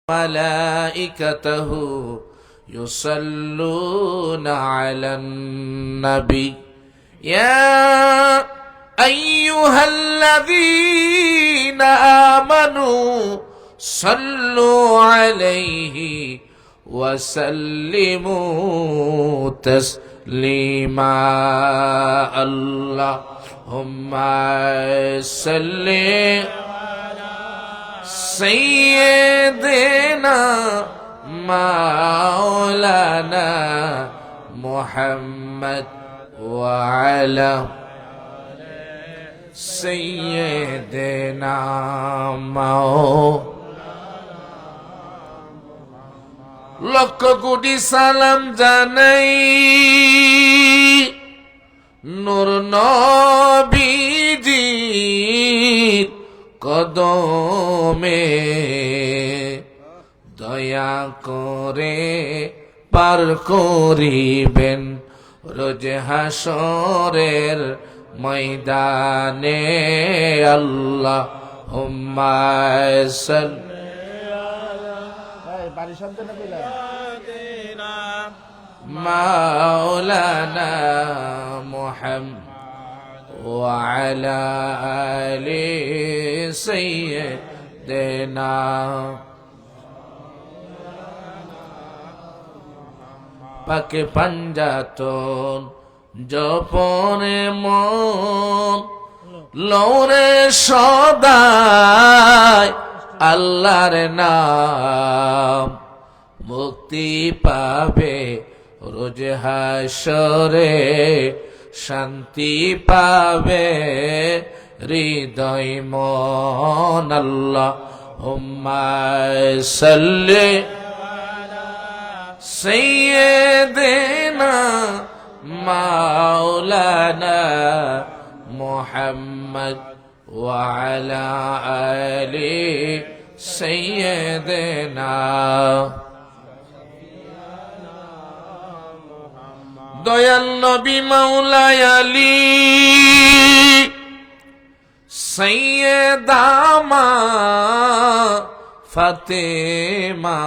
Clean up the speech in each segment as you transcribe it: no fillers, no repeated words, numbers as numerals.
ملائكته يصلون على النبي يا أيها الذين آمنوا صلوا عليه وسلموا تسليما اللهم صل سيدنا مولانا محمد وعلى سيدنا লক্ষ কোটি সালাম জানাই নূর নবীজির কদমে দয়া করে পার করিবেন রোজ হাসরের ময়দানে আল্লাহুম্মা সাল্লি মাওলানা মুহাম্মদ ওয়া আলা আলি সাইয়্যিদিনা পাকে পাঞ্জাতন জপনে মন লৌরে সদায় আল্লাহর নাম মুক্তি পাবে রোজ হাসরে শান্তি পাবে হৃদয় মন আল্লাহুম্মা সাল্লি সাইয়্যিদিনা মাওলানা মুহাম্মদ ওয়া আলা আলি সাইয়্যিদিনা দয়াল নবী মাওলাই আলী সাইয়্যিদা মা ফাতেমা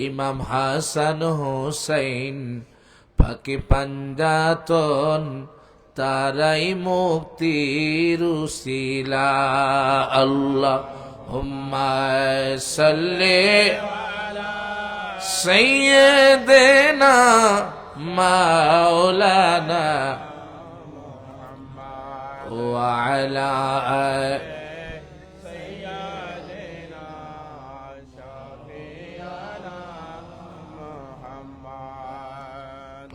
ইমাম হাসান হুসাইন পাকে পাঞ্জাতন তারাই মুক্তির উসিলা আল্লাহুম্মা সাল্লি সাইয়্যিদিনা মাওলানা ওয়া আলা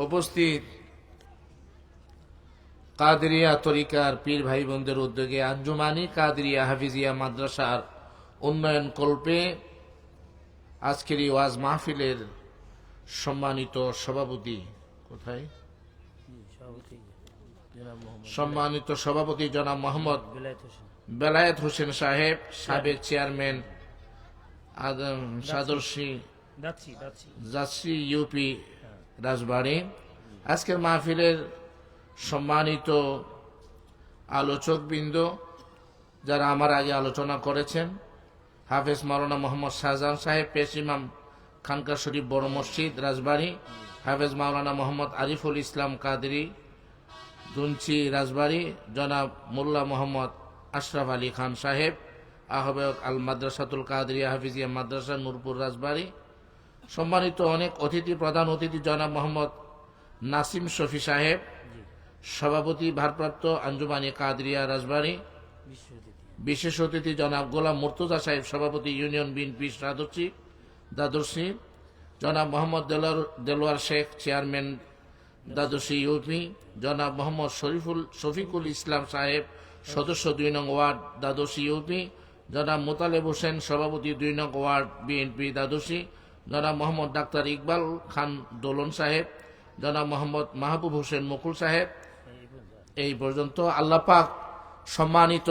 উপস্থিত কাদেরিয়া তরিকার পীর ভাই বোনদের উদ্যোগে আঞ্জুমানি কাদেরিয়া হাফিজিয়া মাদ্রাসার উন্নয়ন কল্পে আজকের এই ওয়াজ মাহফিলের সম্মানিত সভাপতি জনাব মোহাম্মদ বেলায়েত হোসেন সাহেব, সাবেক চেয়ারম্যান যাচ্ছি ইউপি রাজবাড়ী, আজকের মাহফিলের সম্মানিত আলোচকবৃন্দ যারা আমার আগে আলোচনা করেছেন, হাফেজ মাওলানা মোহাম্মদ শাহজাহান সাহেব, পেশ ইমাম খানকা শরীফ বড় মসজিদ রাজবাড়ী, হাফেজ মাওলানা মোহাম্মদ আরিফুল ইসলাম কাদেরী দুনচি রাজবাড়ী, জনাব মোল্লা মোহাম্মদ আশরাফ আলী খান সাহেব, আহ্বায়ক আল মাদ্রাসাতুল কাদেরিয়া হাফিজিয়া মাদ্রাসা নূরপুর রাজবাড়ী, সম্মানিত অনেক অতিথি, প্রধান অতিথি জনাব মোহাম্মদ নাসিম শফি সাহেব, সভাপতি ভারপ্রাপ্ত আঞ্জুমানি কাদেরিয়া রাজবাড়ী, বিশেষ অতিথি জনাব গোলাম মুর্তজা সাহেব, সভাপতি ইউনিয়ন বিএনপি দাদরসি, জনাব মোহাম্মদ দেলোয়ার শেখ, চেয়ারম্যান দাদরসি ইউপি, জনাব মোহাম্মদ শফিকুল ইসলাম সাহেব, সদস্য 2 নং ওয়ার্ড দাদরসি ইউপি, জনাব মোতালেব হোসেন, সভাপতি 2 নং ওয়ার্ড বিএনপি দাদরসি, জনাব মোহাম্মদ ডাক্তার ইকবাল খান দোলন সাহেব, জনাব মোহাম্মদ মাহবুব হোসেন মুকুল সাহেব। এই পর্যন্ত আল্লাহ পাক সম্মানিত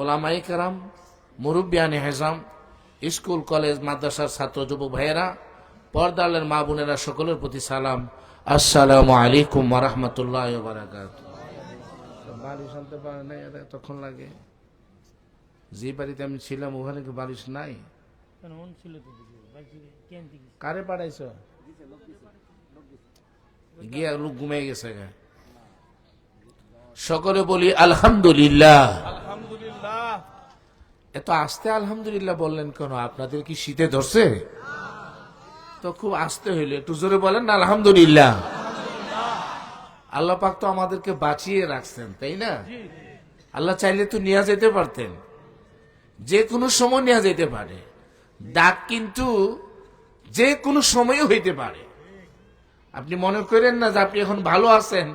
ওলামায়ে কেরাম, মুরব্বিয়ানে হেজাম, স্কুল কলেজ মাদ্রাসার ছাত্র যুবক ভাইয়েরা, পর্দালের মা বোনেরা, সকলের প্রতি সালাম। আসসালামু আলাইকুম ওয়া রাহমাতুল্লাহি ওয়া বারাকাতুহু। বাড়ি শুনতে পারে না, এতক্ষণ লাগে। যে বাড়িতে আমি ছিলাম ওখানে কি বালিশ নাই? কারে পাঠাইছ? গিয়া লোক ঘুমিয়ে গেছে। সকলে বলি আলহামদুলিল্লাহ। এত আস্তে আলহামদুলিল্লাহ বললেন কেন? আপনাদের কি শীতে ধরছে? তো খুব আস্তে হইলে একটু জোরে বলেন না আলহামদুলিল্লাহ। আল্লাহ পাক তো আমাদেরকে বাঁচিয়ে রাখছেন, তাই না? আল্লাহ চাইলে তো নিয়ে যেতে পারতেন, যে কোনো সময় নিয়ে যেতে পারে। ডাক কিন্তু যে কোনো সময়ও হইতে পারে। আপনি মনে করেন না যে আপনি এখন ভালো আছেন,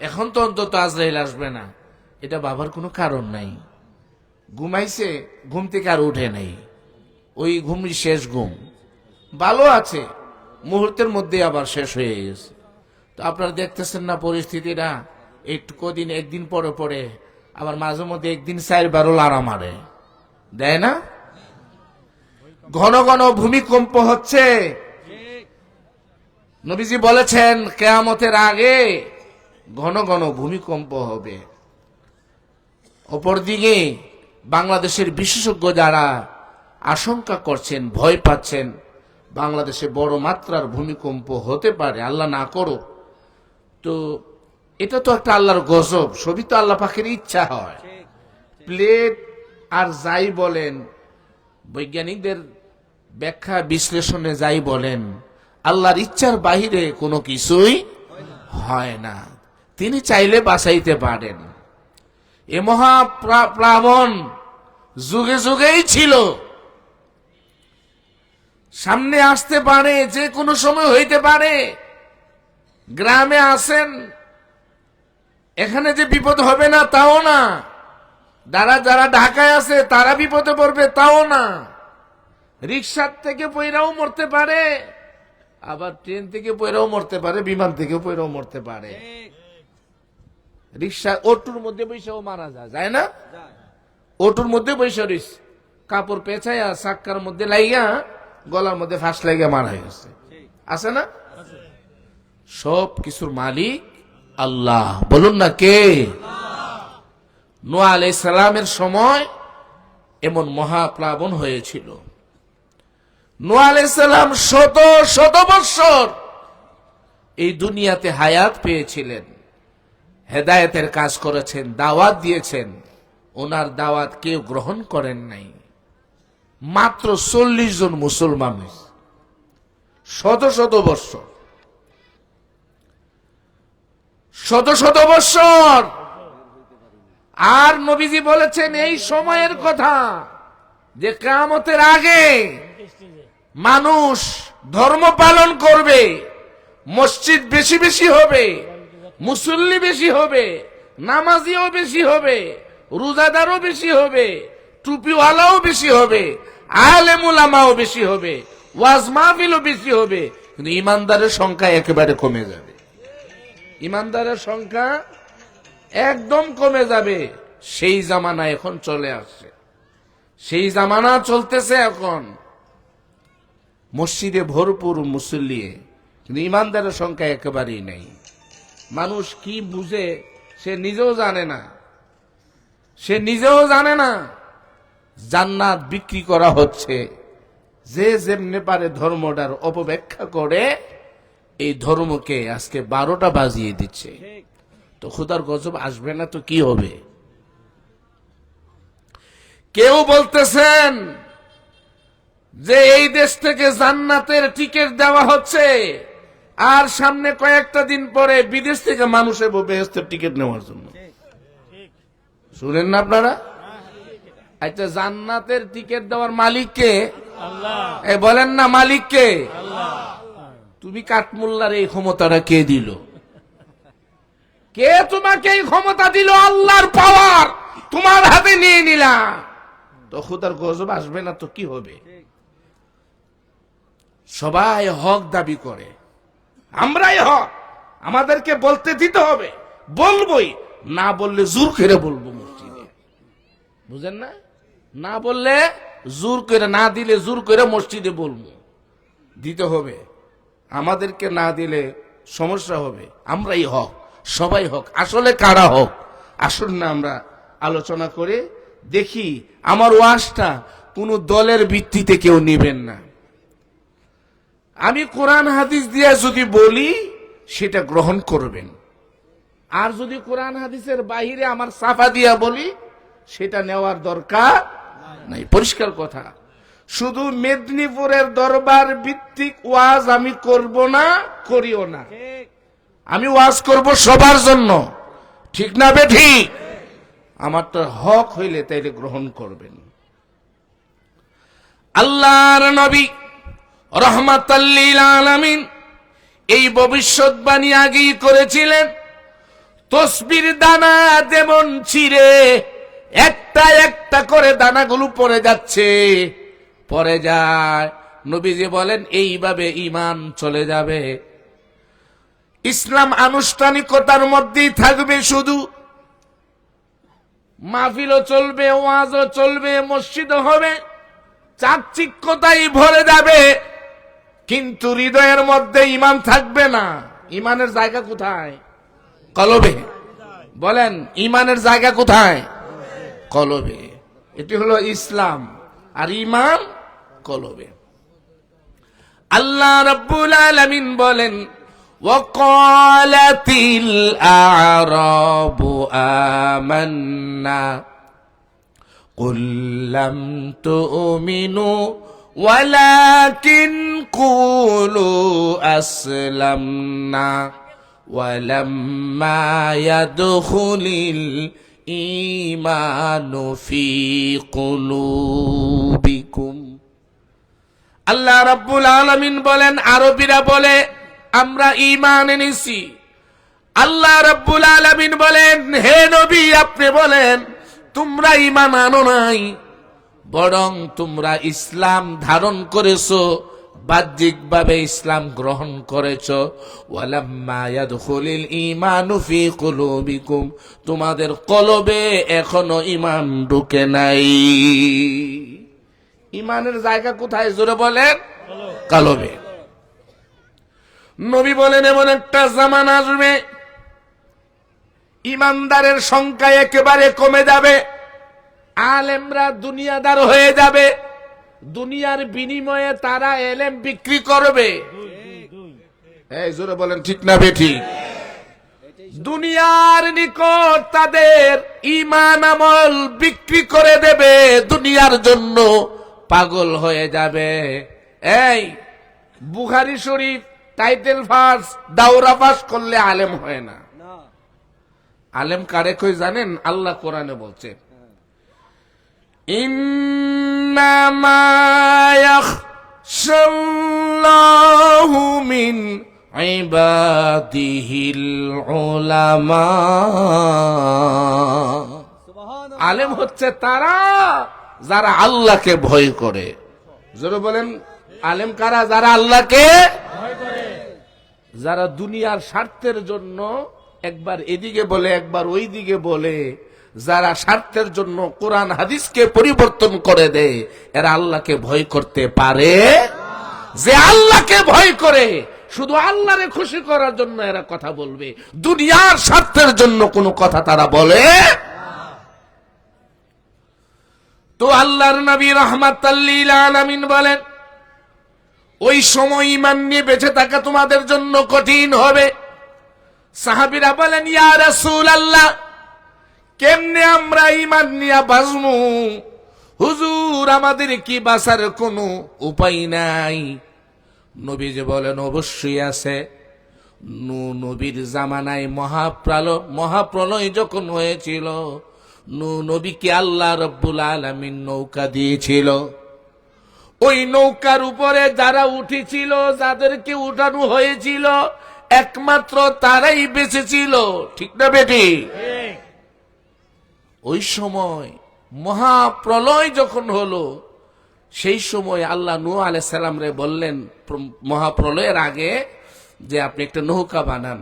এখন তো অন্তত আজরাইল আসবে না, এটা ভাবার কোনো কারণ নাই। ঘুমাইছে, ঘুম থেকে আর উঠে নাই, ওই ঘুমই শেষ ঘুম। ভালো আছে, মুহূর্তের মধ্যে আবার শেষ হয়ে গেছে। তো আপনারা দেখতেছেন না পরিস্থিতিটা, একটু কদিন একদিন পরে পরে আবার মাঝে মধ্যে একদিন 4-12 লারা মারে, দেয় না? ঘন ঘন ভূমিকম্প হচ্ছে। নবীজি বলেছেন কিয়ামতের আগে ঘন ঘন ভূমিকম্প হবে। অপরদিকে বাংলাদেশের বিশেষজ্ঞ যারা আশঙ্কা করছেন, ভয় পাচ্ছেন, বাংলাদেশে বড় মাত্রার ভূমিকম্প হতে পারে, আল্লাহ না করো। তো এটা তো একটা আল্লাহর গজব, সবই তো আল্লাহ পাকের ইচ্ছা হয়। প্লেট আর যাই বলেন, বৈজ্ঞানিকদের ব্যাখ্যা বিশ্লেষণে যাই বলেন, আল্লাহর ইচ্ছার বাহিরে কোনো কিছুই হয় না। তিনি চাইলে বাঁচাইতে পারেন। এ মহাপ্লাবন যুগে যুগেই ছিল, সামনে আসতে পারে, যে কোনো সময় হইতে পারে। গ্রামে আছেন, এখানে যে বিপদ হবে না তাও না। যারা ঢাকায় আছে তারা বিপদে পড়বে তাও না। রিক্সার থেকে পয়রাও মরতে পারে, আবার ট্রেন থেকে পয়রাও মরতে পারে, বিমান থেকে পয়রাও মরতে পারে। রিক্সা অটোর মধ্যে বৈশাও মারা যায় না? অটোর মধ্যে বৈশা রইস, কাপড় পেঁচাইয়া চাক্কার মধ্যে লাইগা গলার মধ্যে ফাঁস লাগিয়া মারা গেছে, আছে না? সব কিছুর মালিক আল্লাহ। বলুন না কে? নূহ আলাইহিস সালামের সময় এমন মহাপ্লাবন হয়েছিল। নূহ আলাইহিস সালাম শত শত বৎসর এই দুনিয়াতে হায়াত পেয়েছিলেন, হেদায়েতের কাজ করেছেন, দাওয়াত দিয়েছেন। ওনার দাওয়াত কেউ গ্রহণ করেন নাই। মাত্র 40 জন মুসলমান, শত শত বৎসর, শত শত বৎসর। আর নবীজি বলেছেন এই সময়ের কথা যে কিয়ামতের আগে মানুষ ধর্ম পালন করবে, মসজিদ বেশি বেশি হবে, মুসল্লি বেশি হবে, নামাজিও বেশি হবে, রোজাদারও বেশি হবে, টুপিওয়ালাও বেশি হবে, আলেম উলামাও বেশি হবে, ওয়াজ মাহফিলও বেশি হবে, কিন্তু ইমানদারের সংখ্যা একেবারে কমে যাবে। ইমানদারের সংখ্যা একদম কমে যাবে। সেই জামানা এখন চলে আসছে, সেই জামানা চলতেছে এখন। মসজিদে ভরপুর মুসল্লি, কিন্তু ইমানদারের সংখ্যা একেবারেই নেই। মানুষ কি বুঝে সে নিজেও জানে না, সে নিজেও জানে না। জান্নাত বিক্রি করা হচ্ছে, যে যেমনে পারে ধর্মটার অপব্যাখ্যা করে এই ধর্মকে আজকে 12টা বাজিয়ে দিচ্ছে। তো খোদার গজব আসবে না তো কি হবে? কেউ বলতেছেন যে এই দেশ থেকে জান্নাতের টিকিট দেওয়া হচ্ছে, আর সামনে কয়েকটা দিন পরে বিদেশ থেকে মানুষ এবো বেহেশতের টিকিট নেওয়ার জন্য। শুনেন না আপনারা? আচ্ছা, জান্নাতের টিকিট দেওয়ার মালিক কে? আল্লাহ। বলেন না মালিক কে? আল্লাহ। তুমি কাঠমোল্লার এই ক্ষমতাটা কে দিল? কে তোমাকে এই ক্ষমতা দিল? আল্লাহর পাওয়ার তোমার হাতে নিয়ে নিলা, তো খোদার গজব আসবে না তো কি হবে? সবাই হক দাবি করে, আমরাই হক, আমাদেরকে বলতে দিতে হবে, বলবই, না বললে জোর করে বলবো মসজিদে। বুঝেন না? না বললে জোর করে, না দিলে জোর করে মসজিদে বলবো, দিতে হবে। আমাদেরকে না দিলে সমস্যা হবে। আমরাই হক, সবাই হক। আসলে কারা হক? আসুন না আমরা আলোচনা করে দেখি আমার ওয়াজটা কোন দলের ভিত্তিতে কেউ নেবেন না। আমি কোরআন হাদিস দিয়ে যদি বলি সেটা গ্রহণ করবেন, আর যদি কোরআন হাদিসের বাহিরে আমার সাফা দিয়া বলি সেটা নেওয়ার দরকার নাই। পরিষ্কার কথা। শুধু মেদিনীপুরের দরবার ভিত্তিক ওয়াজ আমি করব না, করিও না। আমি ওয়াজ করব সবার জন্য, ঠিক না বেঠিক? আমার তো হক হইলে তাইলে গ্রহণ করবেন। আল্লাহর নবী রাহমাতাল লিল আলামিন এই ভবিষ্যৎবাণী আগেই করেছিলেন। তসবির দানা যেমন ছিঁড়ে একটা একটা করে দানাগুলো পড়ে যাচ্ছে, পড়ে যায়, নবীজি বলেন এইভাবে ঈমান চলে যাবে। ইসলাম আনুষ্ঠানিকতার মধ্যেই থাকবে, শুধু মাহফিলও চলবে, ওয়াজও চলবে, মসজিদও হবে, চাকচিক্যতাই ভরে যাবে, কিন্তু হৃদয়ের মধ্যে ঈমান থাকবে না। ঈমানের জায়গা কোথায়? কলবে। বলেন, ঈমানের জায়গা কোথায়? কলবে। এটি হলো ইসলাম, আর ঈমান কলবে। আল্লাহ রাব্বুল আলামিন বলেন, ওয়াকালাতিল আ'রাবু আমান্না কুল লাম তুমিনু ওয়ালাকিন কুলু আসলামনা ওয়ালাম্মা ইয়াদখুলিল ঈমানু ফি কুলুবিকুম। আল্লাহ রাব্বুল আলামিন বলেন, আরবীরা বলে আমরা ঈমান এনেছি। আল্লাহ রাব্বুল আলামিন বলেন, হে নবী আপনি বলেন তোমরা ঈমান আনো নাই, বরং তোমরা ইসলাম ধারণ করেছো, বাহ্যিকভাবে ইসলাম গ্রহণ করেছো। ওয়ালাম্মা ইয়াদখুলিল ঈমানু ফি কুলুবিকুম, তোমাদের কলবে এখনো ঈমান ঢুকে নাই। ঈমানের জায়গা কোথায়? জোরে বলেন, কলবে। নবী বলেন, এমন একটা জামানা আসবে ঈমানদারের সংখ্যা একেবারে কমে যাবে, আলেমরা দুনিয়াদার হয়ে যাবে, দুনিয়ার বিনিময়ে তারা এলেম বিক্রি করবে। এই জোরে বলেন, ঠিক না বেঠিক? দুনিয়ার নিকট তাদের ঈমান আমল বিক্রি করে দেবে, দুনিয়ার জন্য পাগল হয়ে যাবে। এই বুখারী শরীফ টাইটেল ভার্স দাওরা পাস করলে আলেম হয় না। আলেম কারে কই জানেন? আল্লাহ কোরআনে বলছে, ইন্নামা ইয়াখশাল্লাহু মিন ইবাদিহিল উলামা। আলেম হচ্ছে তারা যারা আল্লাহকে ভয় করে। জোরে বলেন, আলেম কারা? যারা আল্লাহকে ভয় করে, যারা দুনিয়ার স্বার্থের জন্য একবার এদিকে বলে একবার ওই দিকে বলে, যারা স্বার্থের জন্য কোরআন হাদিসকে পরিবর্তন করে দেয়, এরা আল্লাহকে ভয় করতে পারে? যে আল্লাহকে ভয় করে শুধু আল্লাহরে খুশি করার জন্য এরা কথা বলবে, দুনিয়ার স্বার্থের জন্য কোনো কথা তারা বলে। তো আল্লাহর নবী রাহমাতাল লিল আলামিন বলেন, ওই সময় ঈমান নিয়ে বেঁচে থাকা তোমাদের জন্য কঠিন হবে। সাহাবীরা বলেন, ইয়া রাসূলুল্লাহ, কেমনে আমরা ঈমান নিয়ে বাঁচবো? হুজুর, আমাদের কি বাঁচার কোনো উপায় নাই? নবীজি বলেন, অবশ্যই আছে। নবীর জামানায় মহাপ্রলয় যখন হয়েছিল, নবীকে আল্লাহ রাব্বুল আলামিন নৌকা দিয়েছিল। ওই নৌকার উপরে যারা উঠেছিল, যাদেরকে উঠানো হয়েছিল, একমাত্র তারাই বেঁচে ছিল, ঠিক না বেটি? ওই সময় মহাপ্রলয় যখন হলো, সেই সময় আল্লাহ নূহ আলাইহিস সালাম রে বললেন মহাপ্রলয়ের আগে যে আপনি একটা নৌকা বানান,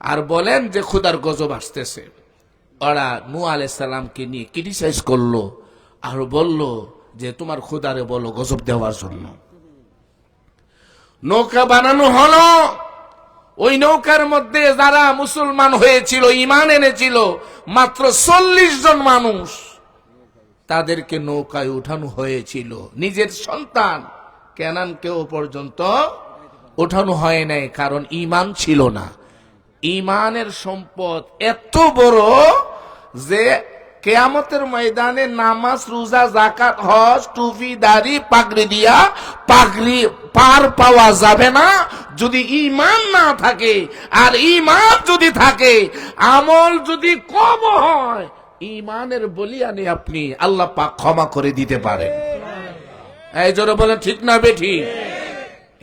আর বলেন যে খোদার গজব আসতেছে। ওরা নূহ আলাইহিস সালামকে নিয়ে ক্রিটিসাইজ করলো, আর বলল যে তোমার খোদারে বলো গজব দেওয়ার জন্য। নৌকা বানানো হলো। ওই নৌকার মধ্যে যারা মুসলমান হয়েছিল, ঈমান এনেছিল, মাত্র 40 জন মানুষ। তাদেরকে নৌকায় উঠানো হয়েছিল। নিজের সন্তান কেনানকেও পর্যন্ত উঠানো হয় নাই, কারণ ঈমান ছিল না। ঈমানের সম্পদ এত বড় যে কিয়ামতের ময়দানে নামাজ, রোজা, যাকাত, হজ, টুপি, দাড়ি, পাগড়ি দিয়া পাগড়ি পার পাওয়া যাবে না যদি ঈমান না থাকে। আর ঈমান যদি থাকে, আমল যদি কম হয়, ঈমানের বলিয়ানে আপনি আল্লাহ পাক ক্ষমা করে দিতে পারেন। এই জন্য বলেন ঠিক না বেঠি?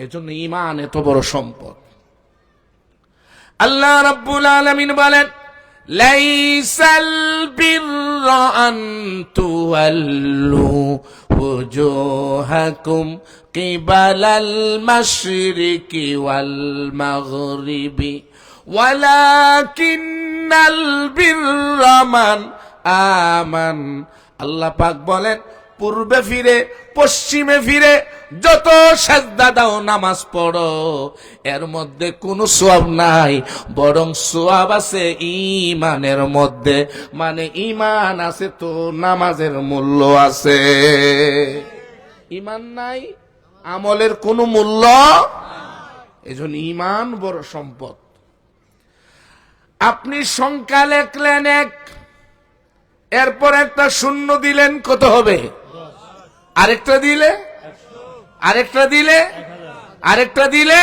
এজন্য ঈমান এত বড় সম্পদ। আল্লাহ রাব্বুল আলামিন বলেন, লাইসাল বিররা আন তুওয়াল্লু ওয়াজুহাকুম কিবালাল মাশরিকি ওয়াল মাগরিবি ওয়ালাকিন্নাল বিররা মান আমান। আল্লাহ পাক বলেন, পূর্বে ফিরে পশ্চিমে ফিরে যত সাজদা দাও, নামাজ পড়ো, এর মধ্যে কোনো সওয়াব নাই, বরং সওয়াব আছে ঈমানের মধ্যে। মানে ঈমান আছে তো নামাজের মূল্য আছে। ঈমান নাই, আমলের কোনো মূল্য। এজন্য ঈমান বড় সম্পদ। আপনি সংখ্যা লেখলেন 1, এরপর একটা শূন্য দিলেন, কত হবে? আরেকটা দিলে, আরেকটা দিলে, আরেকটা দিলে।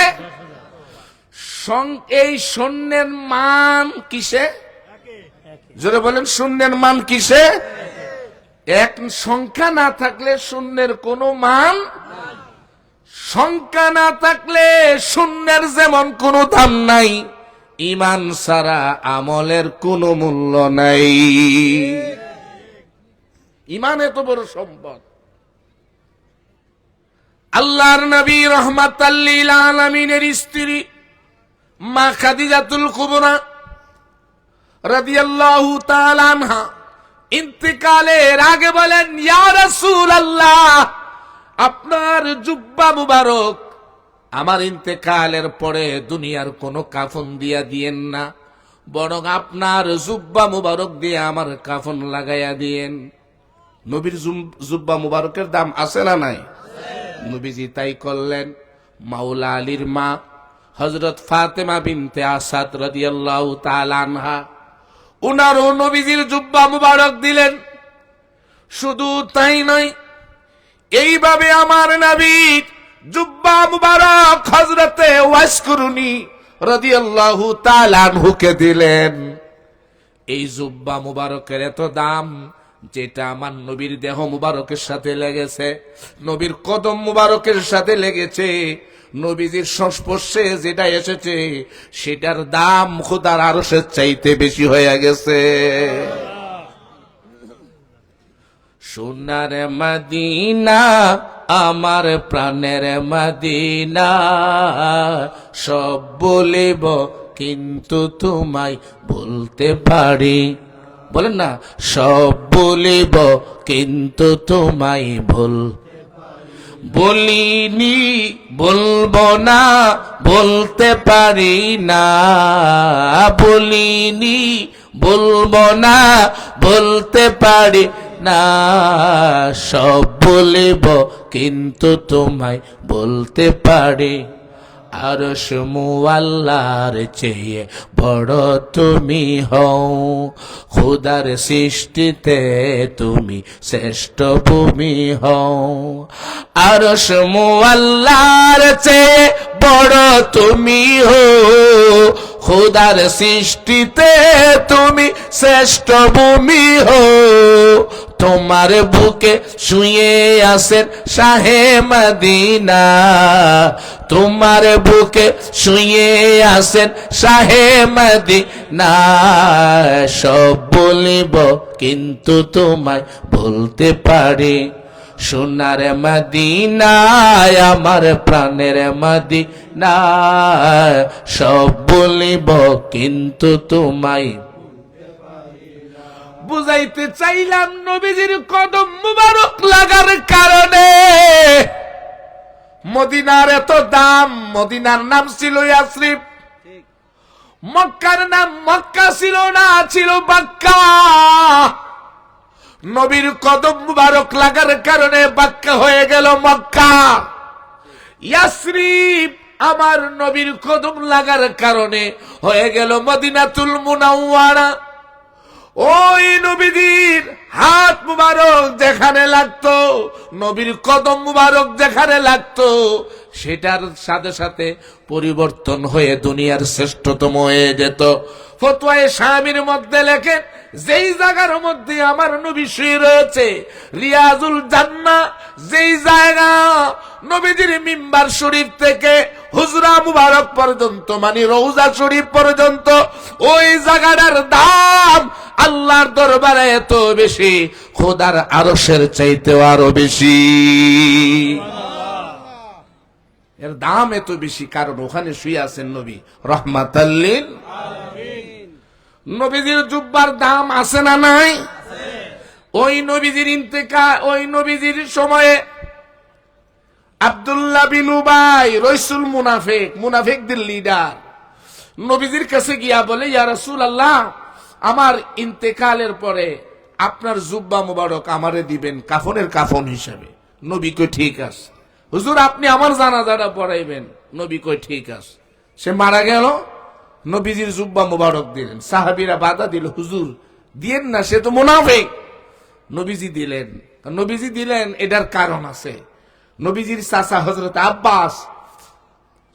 এই শূন্যের মান কিসে? জোরে বলেন, শূন্যের মান কিসে? এক সংখ্যা না থাকলে শূন্যের কোনো মান। সংখ্যা না থাকলে শূন্যের যেমন কোনো দাম নাই, ঈমান ছাড়া আমলের কোনো মূল্য নাই। ঈমান এত বড় সম্পদ। আল্লাহর নবী রাহমাতাল লিল আলামিনের স্ত্রী মা খাদিজাতুল কুবরা রাদিয়াল্লাহু তাআলা আনহা ইন্তেকালের আগে বলেন, ইয়া রাসূলুল্লাহ, আপনার জুব্বা মুবারক আমার ইন্তেকালের পরে দুনিয়ার কোনো কাফন দিয়া দিয়েন না, বরং আপনার জুব্বা মুবারক দিয়ে আমার কাফন লাগাইয়া দিয়েন। নবীর জুব্বা মুবারকের দাম আছে না নাই? নবীজি তাই করলেন। মাওলা আলীর মা হযরত ফাতেমা বিনতে আসাদ রাদিয়াল্লাহু তাআলা আনহা, উনারও নবীজির জুব্বা মুবারক দিলেন। শুধু তাই নয়, এইভাবে আমার নবী জুব্বা মুবারক হযরতে ওয়াসকুরুনি রাদিয়াল্লাহু তাআলা আনহুকে দিলেন। এই জুব্বা মুবারকের এত দাম, যেটা আমার নবীর দেহ মুবারকের সাথে লেগেছে, নবীর কদম মুবারকের সাথে লেগেছে, নবীজির সংস্পর্শে যেটা এসেছে, সেটার দাম খোদার আরশের চাইতে বেশি হয়ে গেছে। সোনার মদিনা আমার প্রাণের মদিনা, সব বলিব কিন্তু তোমায় বলতে পারি। বলেন না, সব বলিব কিন্তু তোমায় বলিনি, বলবো না, বলতে পারি না। বলিনি, বলবো না, বলতে পারি না। সব বলিব কিন্তু তোমায় বলতে পারি। আরশ মুআল্লার চেয়ে বড় তুমি হও, খোদার সৃষ্টিতে তুমি শ্রেষ্ঠ ভূমি হও। আরশ মুআল্লার চেয়ে বড় তুমি হও, খোদার সৃষ্টিতে তুমি শ্রেষ্ঠ ভূমি হও। তোমার বুকে শুয়ে আছেন শাহে মদিনা, তোমার বুকে শুয়ে আছেন শাহে মদিনা। সব বলিব কিন্তু তোমায় বলতে পারি। সোনার মদিনায় আমার প্রাণের মদিনা, সব বলিব কিন্তু তোমায়। বুঝাইতে চাইলাম নবীজির কদম মুবারক লাগার কারণে মদিনার এত দাম। মদিনার নাম ছিল ইয়াসরিব, মক্কার নাম মক্কা ছিল না, ছিল মক্কা। নবীর কদম মুবারক লাগার কারণে বাক্কা হয়ে গেল মক্কা। ইয়াসরিব আমার নবীর কদম লাগার কারণে হয়ে গেল মদিনাতুল মুনাওয়ারা। ওই নবীজির হাত মুবারক যেখানে লাগতো, নবীর কদম মুবারক যেখানে লাগতো, সেটার সাথে সাথে পরিবর্তন হয়ে দুনিয়ার শ্রেষ্ঠতম হয়ে যেত। ফতোয়ায়ে শামির মধ্যে লেখেন, যেই জায়গার মধ্যে আমার নবী শুয়ে রয়েছে, রিয়াজুল জান্নাহ, যেই জায়গা নবীজির মিম্বার শরীফ থেকে হুজরা মুবারক পর্যন্ত, মানে রওজা শরীফ পর্যন্ত, ওই জায়গাটার দাম আল্লাহর দরবারে এত বেশি, খোদার আরশের চাইতেও আরো বেশি। এর দাম এত বেশি কারণ ওখানে শুয়ে আছেন নবী রাহমাতাল লিল আলামিন। নবীজির জুব্বার দাম আছে না নাই? ওই নবীজির ইন্তেকাল, ওই নবীজির সময়ে আব্দুল্লাহ বিন উবাই রাসূল মুনাফিকদের লিডার, নবীজির কাছে গিয়া বলে, ইয়া রাসূলুল্লাহ, আমার ইন্তেকালের পরে আপনার জুব্বা মুবারক আমারে দিবেন কাফনের কাফন হিসেবে। নবী কই ঠিক আছে। হুজুর আপনি আমার জানাজাটা পড়াইবেন। নবী কই ঠিক আছে। সে মারা গেল, নবীজির জুব্বা মুবারক দিলেন। সাহাবীরা বাধা দিল, হুজুর দিয়েন না, সে তো মুনাফিক। নবীজি দিলেন। নবীজি দিলেন, এটার কারণ আছে। নবীজির চাচা হযরত আব্বাস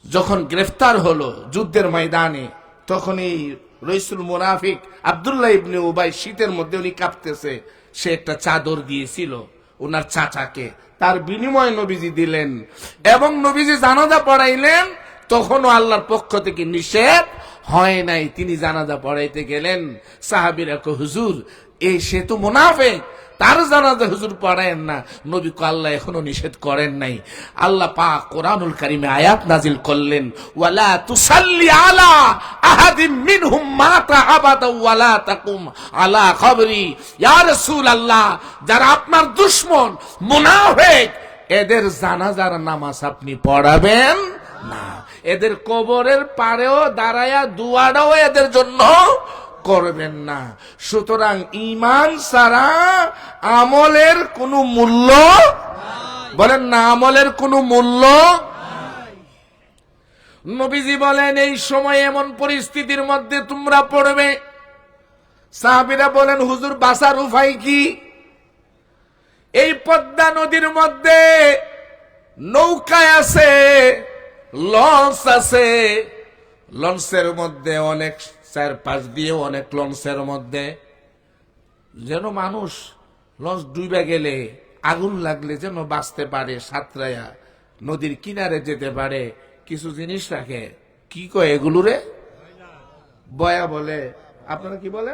যখন গ্রেফতার হলো যুদ্ধের ময়দানে, তখন এই রাসূল মুনাফিক আব্দুল্লাহ ইবনে উবাই, শীতের মধ্যে উনি কাঁপতেছে, সে একটা চাদর দিয়েছিল ওনার চাচাকে, তার বিনিময়ে নবীজি দিলেন। এবং নবীজি জানাজা পড়াইলেন, তখনও আল্লাহর পক্ষ থেকে নিষেধ হয় নাই, তিনি জানাজা পড়াইতে গেলেন। সাহাবীরা কয়, হুজুর এই সে তো মুনাফিক, তার জানাজা হুজুর পড়ায়েন না। নবী কো, আল্লাহ এখনো নিষেধ করেন নাই। আল্লাহ পাক কোরআনুল কারীমে আয়াত নাজিল করলেন, ওয়ালা তুসাল্লি আলা আহাদিম মিনহুম মাতা আবাদা ওয়ালা তাকুম আলা কবরি। ইয়া রাসূলুল্লাহ, যারা আপনার দুশমন মুনাফিক, এদের জানাজার নামাজ আপনি পড়াবেন না, এদের কবরের পারেও দাঁড়ায়া দুয়াটাও এদের জন্য করবেন না। সুতরাং ঈমান ছাড়া আমলের কোনো মূল্য, বলেন না, আমলের কোনো মূল্য। নবীজি বলেন, এই সময় এমন পরিস্থিতির মধ্যে তোমরা পড়বে। সাহাবীরা বলেন, হুজুর বাঁচার উপায় কি? এই পদ্মা নদীর মধ্যে নৌকা আছে, লঞ্চ আছে, লঞ্চের মধ্যে অনেক, চারপাশ দিয়ে অনেক লঞ্চের মধ্যে, যেন মানুষ লঞ্চ ডুবে গেলে, আগুন লাগলে যেন বাঁচতে পারে, সাঁতরায়া নদীর কিনারে যেতে পারে, কিছু জিনিস রাখে। কি কয় এগুলো রে? বয়া বলে। আপনারা কি বলে?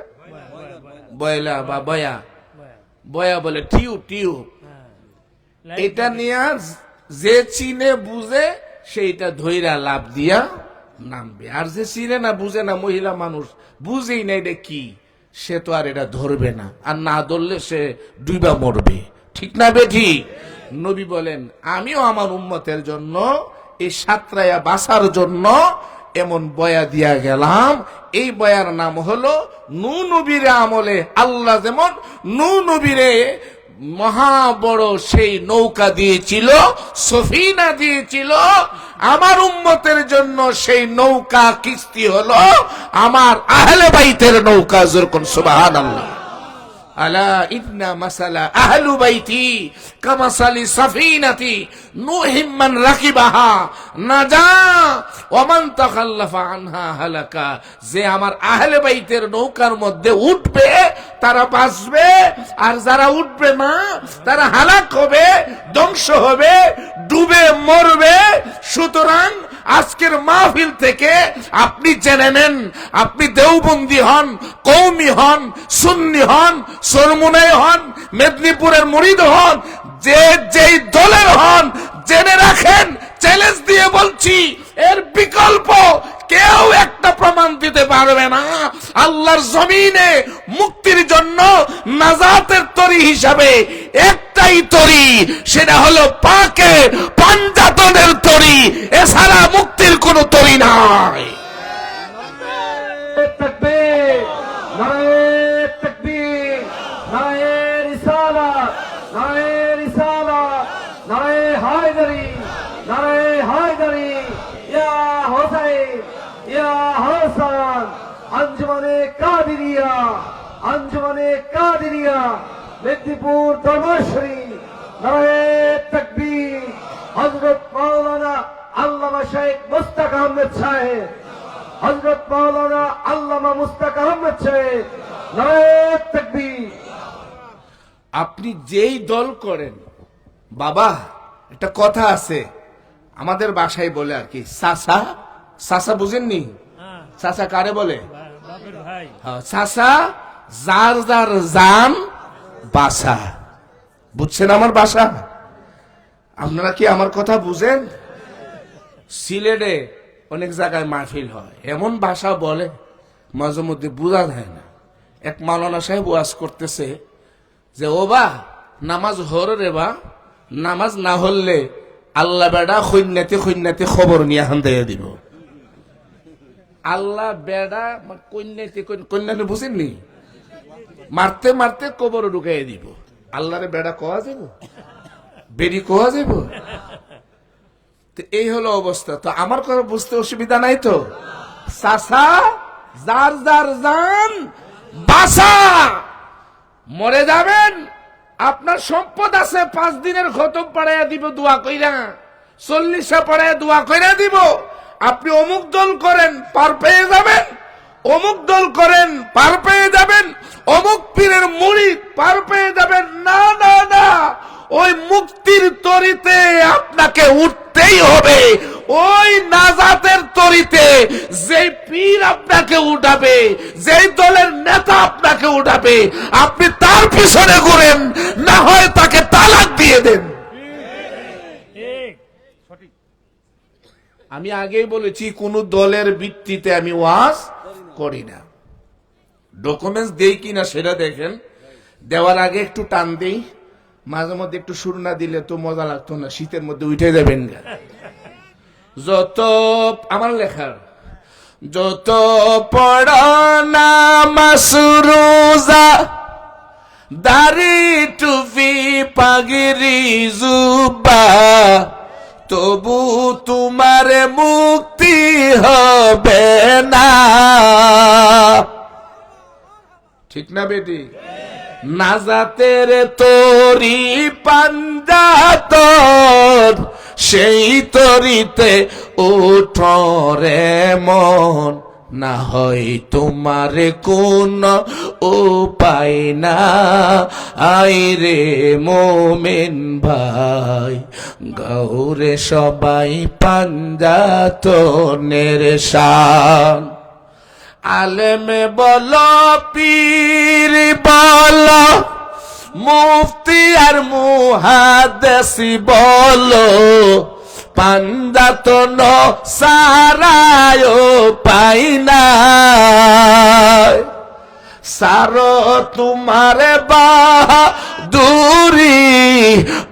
বয়লা বা বয়া। বয়া বলে টিউ। এটা নিয়ে যে চিনে বুঝে সেইটা ধইরা লাভ দিয়া নামবে, আর যে চিনে না, বুঝে না, মহিলা মানুষ বুঝেই না এটা কি, সে তো আর এটা ধরবে না, আর না ধরলে সে ডুবা মরবে। ঠিক না বেঠি? নবী বলেন, আমিও আমার উম্মতের জন্য এই সাতরায়া বাঁচার জন্য এমন বয়া দিয়া গেলাম। এই বয়ার নাম হলো নূহ নবীর আমলে আল্লাহ যেমন নূহ নবীরে মহা বড় সেই নৌকা দিয়েছিল, সফিনা দিয়েছিল, আমার উম্মতের জন্য সেই নৌকা কিস্তি হলো আমার আহলে বাইতের নৌকা। যেরকম সুবহানাল্লাহ, আলা ইন্না মাসালা আহলু বাইতি কামাসালি সাফিনাতি নূহিম মান রাকিবাহা নাজা ওয়া মান তাখাল্লাফা আনহা হালাকা। যে আমার আহলে বাইতের নৌকার মধ্যে উঠবে তারা বাঁচবে, আর যারা উঠবে না তারা হালাক হবে, ধ্বংস হবে, ডুবে মরবে। সুতরাং আজকের মাহফিল থেকে আপনি জেনে নেন, আপনি দেওবন্দি হন, কওমি হন, সুন্নি হন, সরমুনাই হন, মেদিনীপুরের মুরিদ হন, যে যেই দলের হন, জেনে রাখেন, চ্যালেঞ্জ দিয়ে বলছি, এর বিকল্প কেউ একটা প্রমাণ দিতে পারবে না। আল্লাহর জমিনে মুক্তির জন্য নাজাতের তরি হিসাবে একটাই তরি, সেটা হলো পাকে পাঞ্জাতনের তরি, এছাড়া মুক্তির কোন তরি নাই। তাকবীর, নারায়ে তাকবীর, নারায়ে রিসালাত। হায়দারি, নারায়ে হায়দারি, ইয়া হোসাইন, ইয়া হাসান। আঞ্জুমানে কাদেরিয়া, আঞ্জুমানে কাদেরিয়া, মেদিনীপুর দরবার শরীফ, নারায়ে তাকবীর। হযরত মাওলানা আল্লামা শেখ মুস্তাক আহমেদ সাহেব, হযরত মাওলানা আল্লামা মুস্তাক আহমেদ সাহেব, নারায়ে তাকবীর। আপনি যেই দল করেন বাবা, একটা কথা আছে আমাদের বাসায় বলে আর কি, চাচা, চাচা বুঝেননি? চাচা কারে বলে? হ্যাঁ, চাচা যার যার জান বাসা। বুঝছেন আমার বাসা? আপনারা কি আমার কথা বুঝেন? সিলেটে অনেক জায়গায় মাহফিল হয়, এমন ভাষা বলে মাঝে মধ্যে বোঝা যায় না। এক মাওলানা সাহেব ওয়াজ করতেছে যে ও বা নামাজ হর রে বা, নামাজ না হলে আল্লাহ বেড়া খৈন্যাতে খৈন্যাতে খবর নিয়ে হান দিয়ে দিব। আল্লাহ বেড়া কন্যাতে কন্যাতে বুঝেননি, মারতে মারতে কবর ঢুকাই দিব। আল্লাহরে বেড়া কোয়া যাব, বেরি কোয়া যাব। এই হলো অবস্থা। তো আমার কথা বুঝতে অসুবিধা নাই তো? চাচা যার যার জান বাসা। মরে যাবেন, আপনার সম্পদ আছে, 5 দিনের খতম পড়াইয়া দিব দোয়া কইরা, 40 পড়াইয়া দোয়া কইরা দিব। আপনি অমুক দল করেন পার পেয়ে যাবেন, অমুক দল করেন পার পেয়ে যাবেন, অমুক পীরের মুরিদ পার পেয়ে যাবেন। না না না, ওই মুক্তির তরিতে আপনাকে উঠতেই হবে। ওই নাজাতের তরিতে যে পীর আপনাকে উঠাবে, যেই দলের নেতা আপনাকে উঠাবে, আপনি তার পিছনে ঘুরেন, না হয় তাকে তালাক দিয়ে দেন। আমি আগেই বলেছি কোন দলের ভিত্তিতে আমি ওয়াজ করি না। ডকুমেন্টস দেই কিনা সেটা দেখেন, দেওয়ার আগে একটু টান দেই, মাঝে মধ্যে একটু সুর না দিলে তো মজা লাগতো না, শীতের মধ্যে উঠে যাবেন। যত আমার লেখার যত পড়না মাসরুজা, দাড়ি টুপি পাগড়ি জুব্বা, তবু তোমার মুক্তি হবে না। ঠিক না বেটি? নাজাতের তরি পাঞ্জাতন, সেই তরিতে উঠরে মন, না হয় তোমার কোন উপায় না। আইরে মোমেন ভাই, গৌরে সবাই পাঞ্জাতনের শান। আলেমে বলো পীর বলো, মুফতি আর মুহাদ্দিসি বলো, পাঞ্জাতন সারায় পাই না। সারো তোমার বাহাদুরি,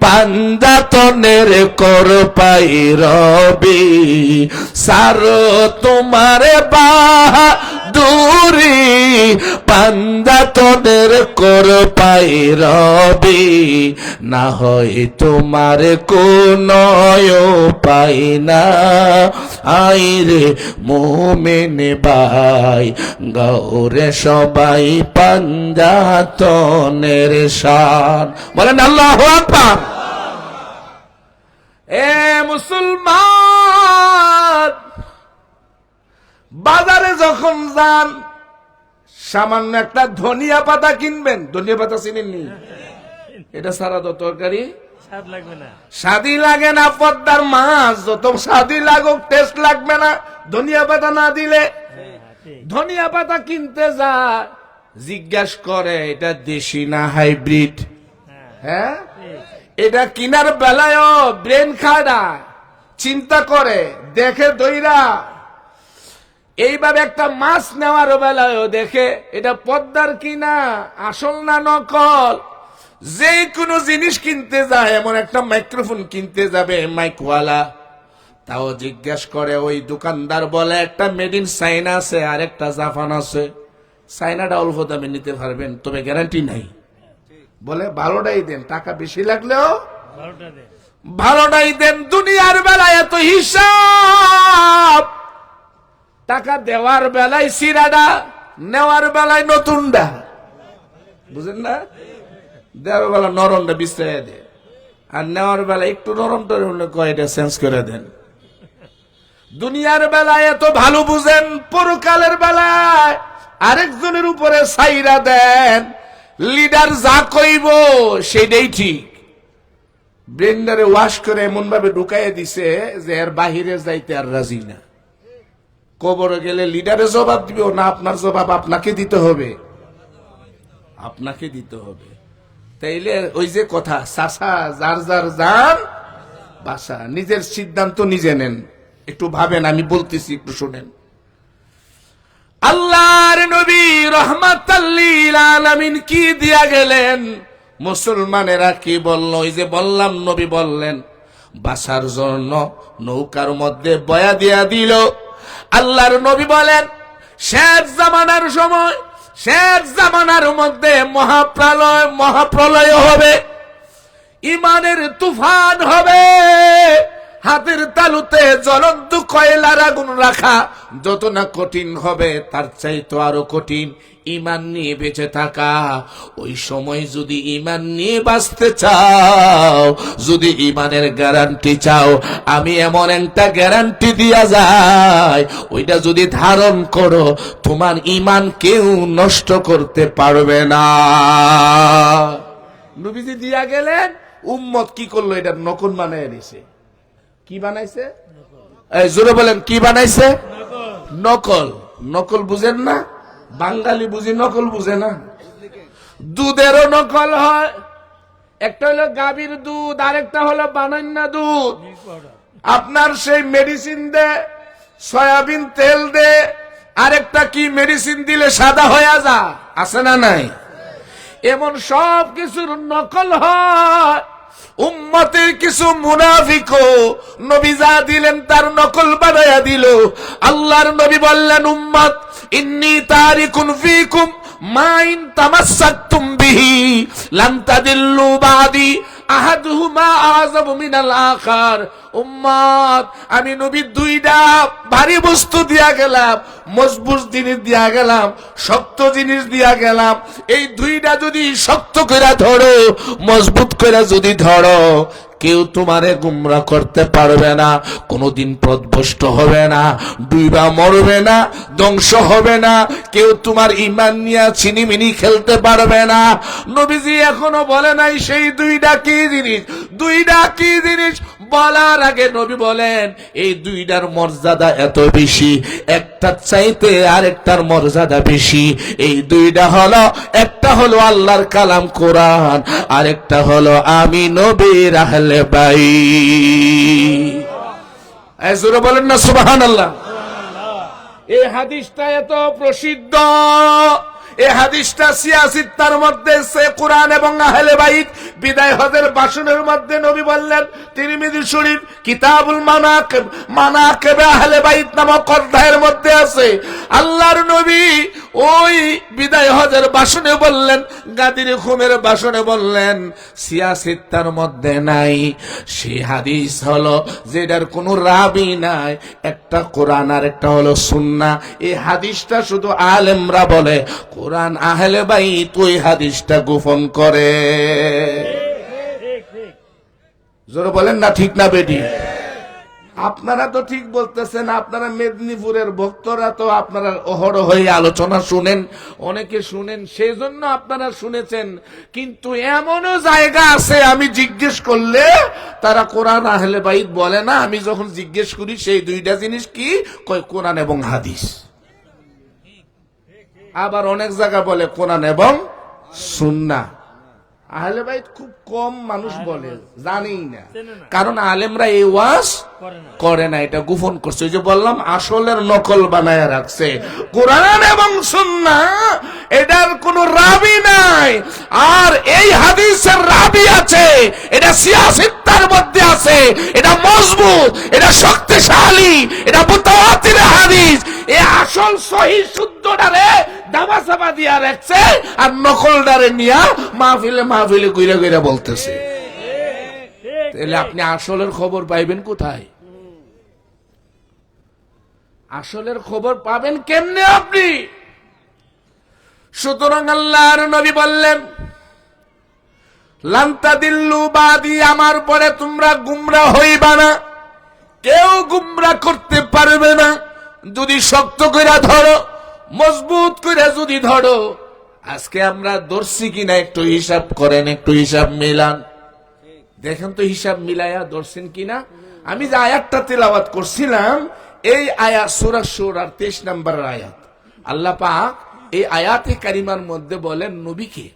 পাঞ্জাতনের কর পাই রবি। সারো তোমার বাহাদুরি, পাঞ্জাতনের কর পাই রবি, না হয় তোমার কোন পাই না। আইরে মোমেন ভাই, গৌরে সবাই পাঞ্জাতনের শান। বলেন আল্লাহু আকবার। এ মুসলমান, বাজারে যখন যান সামান্য একটা ধনিয়া পাতা কিনবেন, ধনিয়া পাতা চিনেননি? এটা সারা তো তরকারি স্বাদই লাগে না। পদ্মার মাছ যত স্বাদই লাগুক, টেস্ট লাগবে না ধনিয়া পাতা না দিলে। ধনিয়া পাতা কিনতে যায়, জিজ্ঞাস করে এটা দেশি না হাইব্রিড। হ্যাঁ, এটা কিনার বেলায় ব্রেন খাড়া, চিন্তা করে দেখে দইরা। এইভাবে একটা মাছ নেওয়ার বেলায় দেখে এটা পদ্মার কিনা, আসল না নকল। যে কোনো জিনিস কিনতে যায়, এমন একটা মাইক্রোফোন কিনতে যাবে মাইকওয়ালা, তাও জিজ্ঞেস করে ওই দোকানদার বলে একটা মেড ইন চাইনা আছে আর একটা জাপান আছে। চাইনাটা অল্প দামে নিতে পারবেন, তবে গ্যারান্টি নাই। বলে 12টাই দেন, টাকা বেশি লাগলেও ভালো নাই দেন, দুনিয়ার বেলায় এত হিসাব, টাকা দেওয়ার বেলায় সিরাডা, নেওয়ার বেলায় নতুনডা, বুঝেন না? দেওয়ার বেলা নরমটা বিশ্রায় দে, আর নেওয়ার বেলায় একটু নরম টরম কয়টা চেঞ্জ করে দেন। দুনিয়ার বেলায় এত ভালো বুঝেন, পরকালের বেলায় আরেকজনের উপরে ছাইরা দেন। লিডার যা কইব সেটাই ঠিক। ব্লেন্ডারে ওয়াশ করে এমন ভাবে ঢুকাইয়া দিছে যে এর বাহিরে যাইতে আর রাজি না। কবরে গেলে লিডারে জবাব দিবে না, আপনার জবাব আপনাকে দিতে হবে, আপনাকে দিতে হবে। তাইলে ওই যে কথা, চাষা যার যার যান বাসা, নিজের সিদ্ধান্ত নিজে নেন। একটু ভাবেন, আমি বলতেছি, একটু শোনেন। আল্লাহর নবী রাহমাতাল লিল আলামিন কি দিয়া গেলেন, মুসলমানেরা কি বলল? ওই যে বললাম, নবী বললেন বাসার জন্য নৌকার মধ্যে বয়া দিয়া দিল। আল্লাহর নবী বলেন শেষ জামানার সময়, শেষ জামানার মধ্যে মহাপ্রলয় হবে, ইমানের তুফান হবে। হাতের তালুতে জ্বলন্ত কয়লার আগুন রাখা যত না কঠিন হবে, তার চাইতে আরো কঠিন ইমান নিয়ে বেঁচে থাকা। ওই সময় যদি ইমান নিয়ে বাঁচতে চাও, যদি ইমানের গ্যারান্টি চাও, আমি এমন একটা গ্যারান্টি দিয়া যাই, ওইটা যদি ধারণ করো, তোমার ইমান কেউ নষ্ট করতে পারবে না। নবীজি দিয়া গেলেন, উম্মত কি করলো? এটা নকল বানায় নিছে। কি বানাইছে? এই জোরে বলেন, কি বানাইছে? নকল। নকল বুঝেন না? বাঙালি বুঝি, নকল বুঝে না। দুধেরও নকল হয়, একটা হলো গাভীর দুধ, আরেকটা হলো বানান্না দুধ। আপনার সেই মেডিসিন দে, সয়াবিন তেল দে, আরেকটা কি মেডিসিন দিলে সাদা হয়ে যা, আছে না নাই? এমন সব কিছুর নকল হয়। উম্মতের কিছু মুনাফিকও নবী যা দিলেন তার নকল বানায়া দিল। আল্লাহর নবী বললেন, উম্মত ইন্নী তারিকুন ফীকুম মা ইন তামাসসাকতুম বিহি লান তাদিল্লু বাদি আহাদুহুমা আযাবু মিনাল আখার। উম্মত, আমি নবী দুইটা ভারী বস্তু দিয়া গেলাম, মজবুত জিনিস দিয়া গেলাম, শক্ত জিনিস দিয়া গেলাম। এই দুইটা যদি শক্ত করে ধরো, মজবুত করে যদি ধরো, কেউ তোমারে গুমরা করতে পারবে না, কোনোদিন পথভ্রষ্ট হবে না, ডুইবা মরবে না, ধ্বংস হবে না, কেউ তোমার ঈমান নিয়ে ছিনিমিনি খেলতে পারবে না। নবীজি এখনো বলে নাই সেই দুইটা কি জিনিস। দুইটা কি জিনিস বলার আগে নবী বলেন, এই দুইটার মর্যাদা এত বেশি, একটার চাইতে আরেকটার মর্যাদা বেশি। এই দুইটা হলো, একটা হলো আল্লাহর কালাম কোরআন, আরেকটা হলো আমি নবীর আহলে বাইত। জোরে বলেন না সুবহানাল্লাহ। এই হাদিসটা এত প্রসিদ্ধ, এই হাদিসটা সিয়াসিত্তার মধ্যে সে কোরআন এবং আহলে বাইত বিদায় হজের ভাষণের মধ্যে নবী বললেন, তিরমিজি শরীফ কিতাবুল মানাকিব, মানাকিব আহলে বাইত নামক অধ্যায়ের মধ্যে আছে। আল্লাহর নবী ওই বিদায় হজের ভাষণে বললেন, গাদির খুমের ভাষণে বললেন, সিয়াসিত্তার মধ্যে নাই। সেই হাদিস হলো যেটার কোনো রাবি নাই, একটা কোরআন আর একটা হলো সুন্নাহ। এই হাদিসটা শুধু আলেমরা বলে, কোরআন আহলে বাইত ওই হাদিসটা গোপন করে। জোরে বলেন না ঠিক না বেটি? আপনারা তো ঠিক বলতেছেন, আপনারা মেদিনীপুরের ভক্তরা তো আপনারা অহরহই আলোচনা শুনেন, অনেকে শুনেন, সেই জন্য আপনারা শুনেছেন। কিন্তু এমনও জায়গা আছে আমি জিজ্ঞেস করলে তারা কোরআন আহলে বাইত বলে না। আমি যখন জিজ্ঞেস করি সেই দুইটা জিনিস কি, কয় কোরআন এবং হাদিস। আবার অনেক জায়গা বলে কোরআন এবং সুন্নাহ। আহলে বাইত খুব কম মানুষ বলে, জানেই না, কারণ আলেমরা এই ওয়াজ করে না, এটা গোপন করছে। ওই যে বললাম, আসলের নকল বানায় রাখছে। কোরআন এবং সুন্নাহ এটার কোনো রাবি নাই, আর এই হাদিসের রাবি আছে, এটা সিয়াসিত্তার মধ্যে আছে, এটা মজবুত, এটা শক্তিশালী, এটা মুতাওয়াতির হাদিস। এই আসল সহিহ শুদ্ধটারে দামাচাপা দিয়া রাখছে, আর নকলটারে নিয়া মাহফিলে মাহফিলে কইরা কইরা বলতেছে। তাহলে আপনি আসলের খবর পাইবেন কোথায়? আসলের খবর পাবেন কেমনে আপনি? সুতরাং আল্লাহর নবী বললেন, লান তাদিল্লু বাদি, আমার পরে তোমরা গুমরাহ হইবা না। কেউ গুমরাহ করতে পারবে না যদি শক্ত করে ধরো, মজবুত করে যদি ধরো। আজকে আমরা ধরছি কিনা একটু হিসাব করেন, একটু হিসাব মিলান, দেখেন তো হিসাব মিলাইয়া ধরছেন কিনা। আমি যে আয়াতটা তেলাওয়াত করছিলাম, এই আয়াত সূরা সূরার 23 নম্বর আয়াত। আল্লাহ পাক এই আয়াতে কারিমার মধ্যে বলেন নবীকে,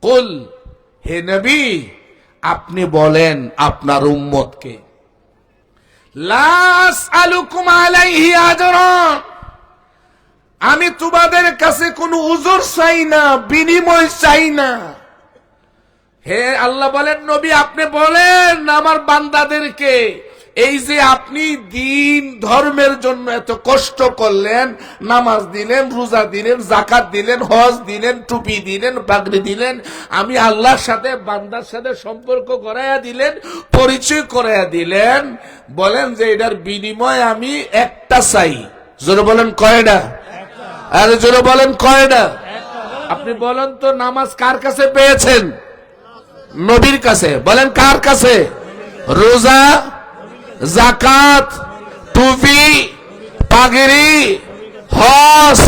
কুল, হে নবী আপনি বলেন আপনার উম্মতকে, লা আসআলুকুম আলাইহি আজরা, আমি তোমাদের কাছে কোনো উজর চাই না, বিনিময় চাই না। হে আল্লাহ বলেন নবী আপনি বলেন আমার বান্দাদেরকে, এই যে আপনি দিন ধর্মের জন্য এত কষ্ট করলেন, নামাজ দিলেন, রোজা দিলেন, যাকাত দিলেন, হজ দিলেন, টুপি দিলেন, পাগড়ি দিলেন, আমি আল্লাহর সাথে বান্দার সাথে সম্পর্ক করাইয়া দিলেন, পরিচয় করাইয়া দিলেন, বলেন যে এটার বিনিময় আমি একটা চাই। জোরে বলেন কয়টা? আরে জোরে বলেন কয়টা? আপনি বলেন তো নামাজ কার কাছে পেয়েছেন? নবীর কাছে। বলেন কার কাছে? রোজা, যাকাত, টুপি, পাগড়ি, হজ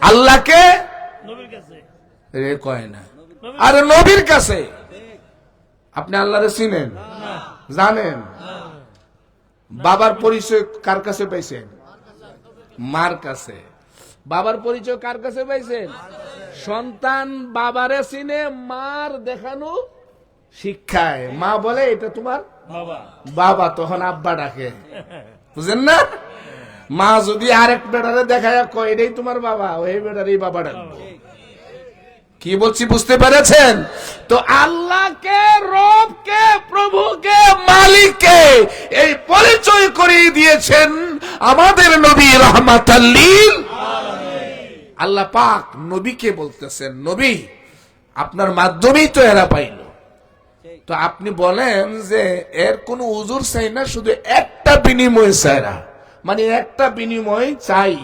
আল্লাহকে কয় না, আরে নবীর কাছে। আপনি আল্লাহরে চিনেন, জানেন? বাবার পরিচয় কার কাছে পাইছেন? মার কাছে। বাবার পরিচয় কার কাছে পাইছেন? সন্তান বাবারে চিনে মার দেখানো শিক্ষায়। মা বলে এটা তোমার বাবা, তখন আব্বা ডাকে, বুঝেন না? মা যদি আরেক বেটারে দেখায় কয় এটাই তোমার বাবা, ওই বেটারই বাবা ডাকবো। কি বলছি বুঝতে পেরেছেন? তো আল্লাহকে, রবকে, প্রভুকে, মালিককে এই পরিচয় করিয়ে দিয়েছেন আমাদের নবী রাহমাতাল লিল আলামিন। আল্লাহ পাক নবীকে বলতেছেন, নবী আপনার মাধ্যমেই তো এরা পাইল, তো আপনি বলেন যে এর কোন উজুর চাই না, শুধু একটা বিনিময় চাই না, মানে একটা বিনিময় চাই,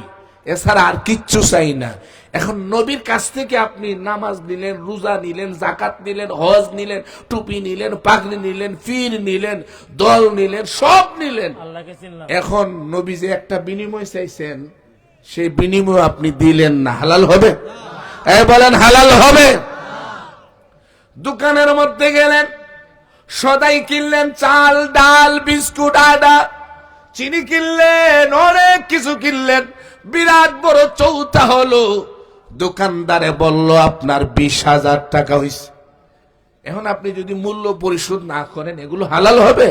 এছাড়া আর কিচ্ছু চাই না। এখন নবীর কাছ থেকে আপনি নামাজ নিলেন, রোজা নিলেন, যাকাত নিলেন, হজ নিলেন, টুপি নিলেন, পাগড়ি নিলেন, ফির নিলেন, দল নিলেন, সব নিলেন। এখন নবী যে একটা বিনিময় চাইছেন, সেই বিনিময় আপনি দিলেন না, হালাল হবে? বলেন হালাল হবে? দোকানের মধ্যে গেলেন, সদাই কিনলেন, চাল, ডাল, বিস্কুট, আটা, চিনি কিনলেন, অনেক কিছু কিনলেন, বিরাট বড় চৌতা হলো। দোকানদারে বলল আপনার 20,000 টাকা হয়েছে। এখন আপনি যদি মূল্য পরিশোধ না করেন, এগুলো হালাল হবে?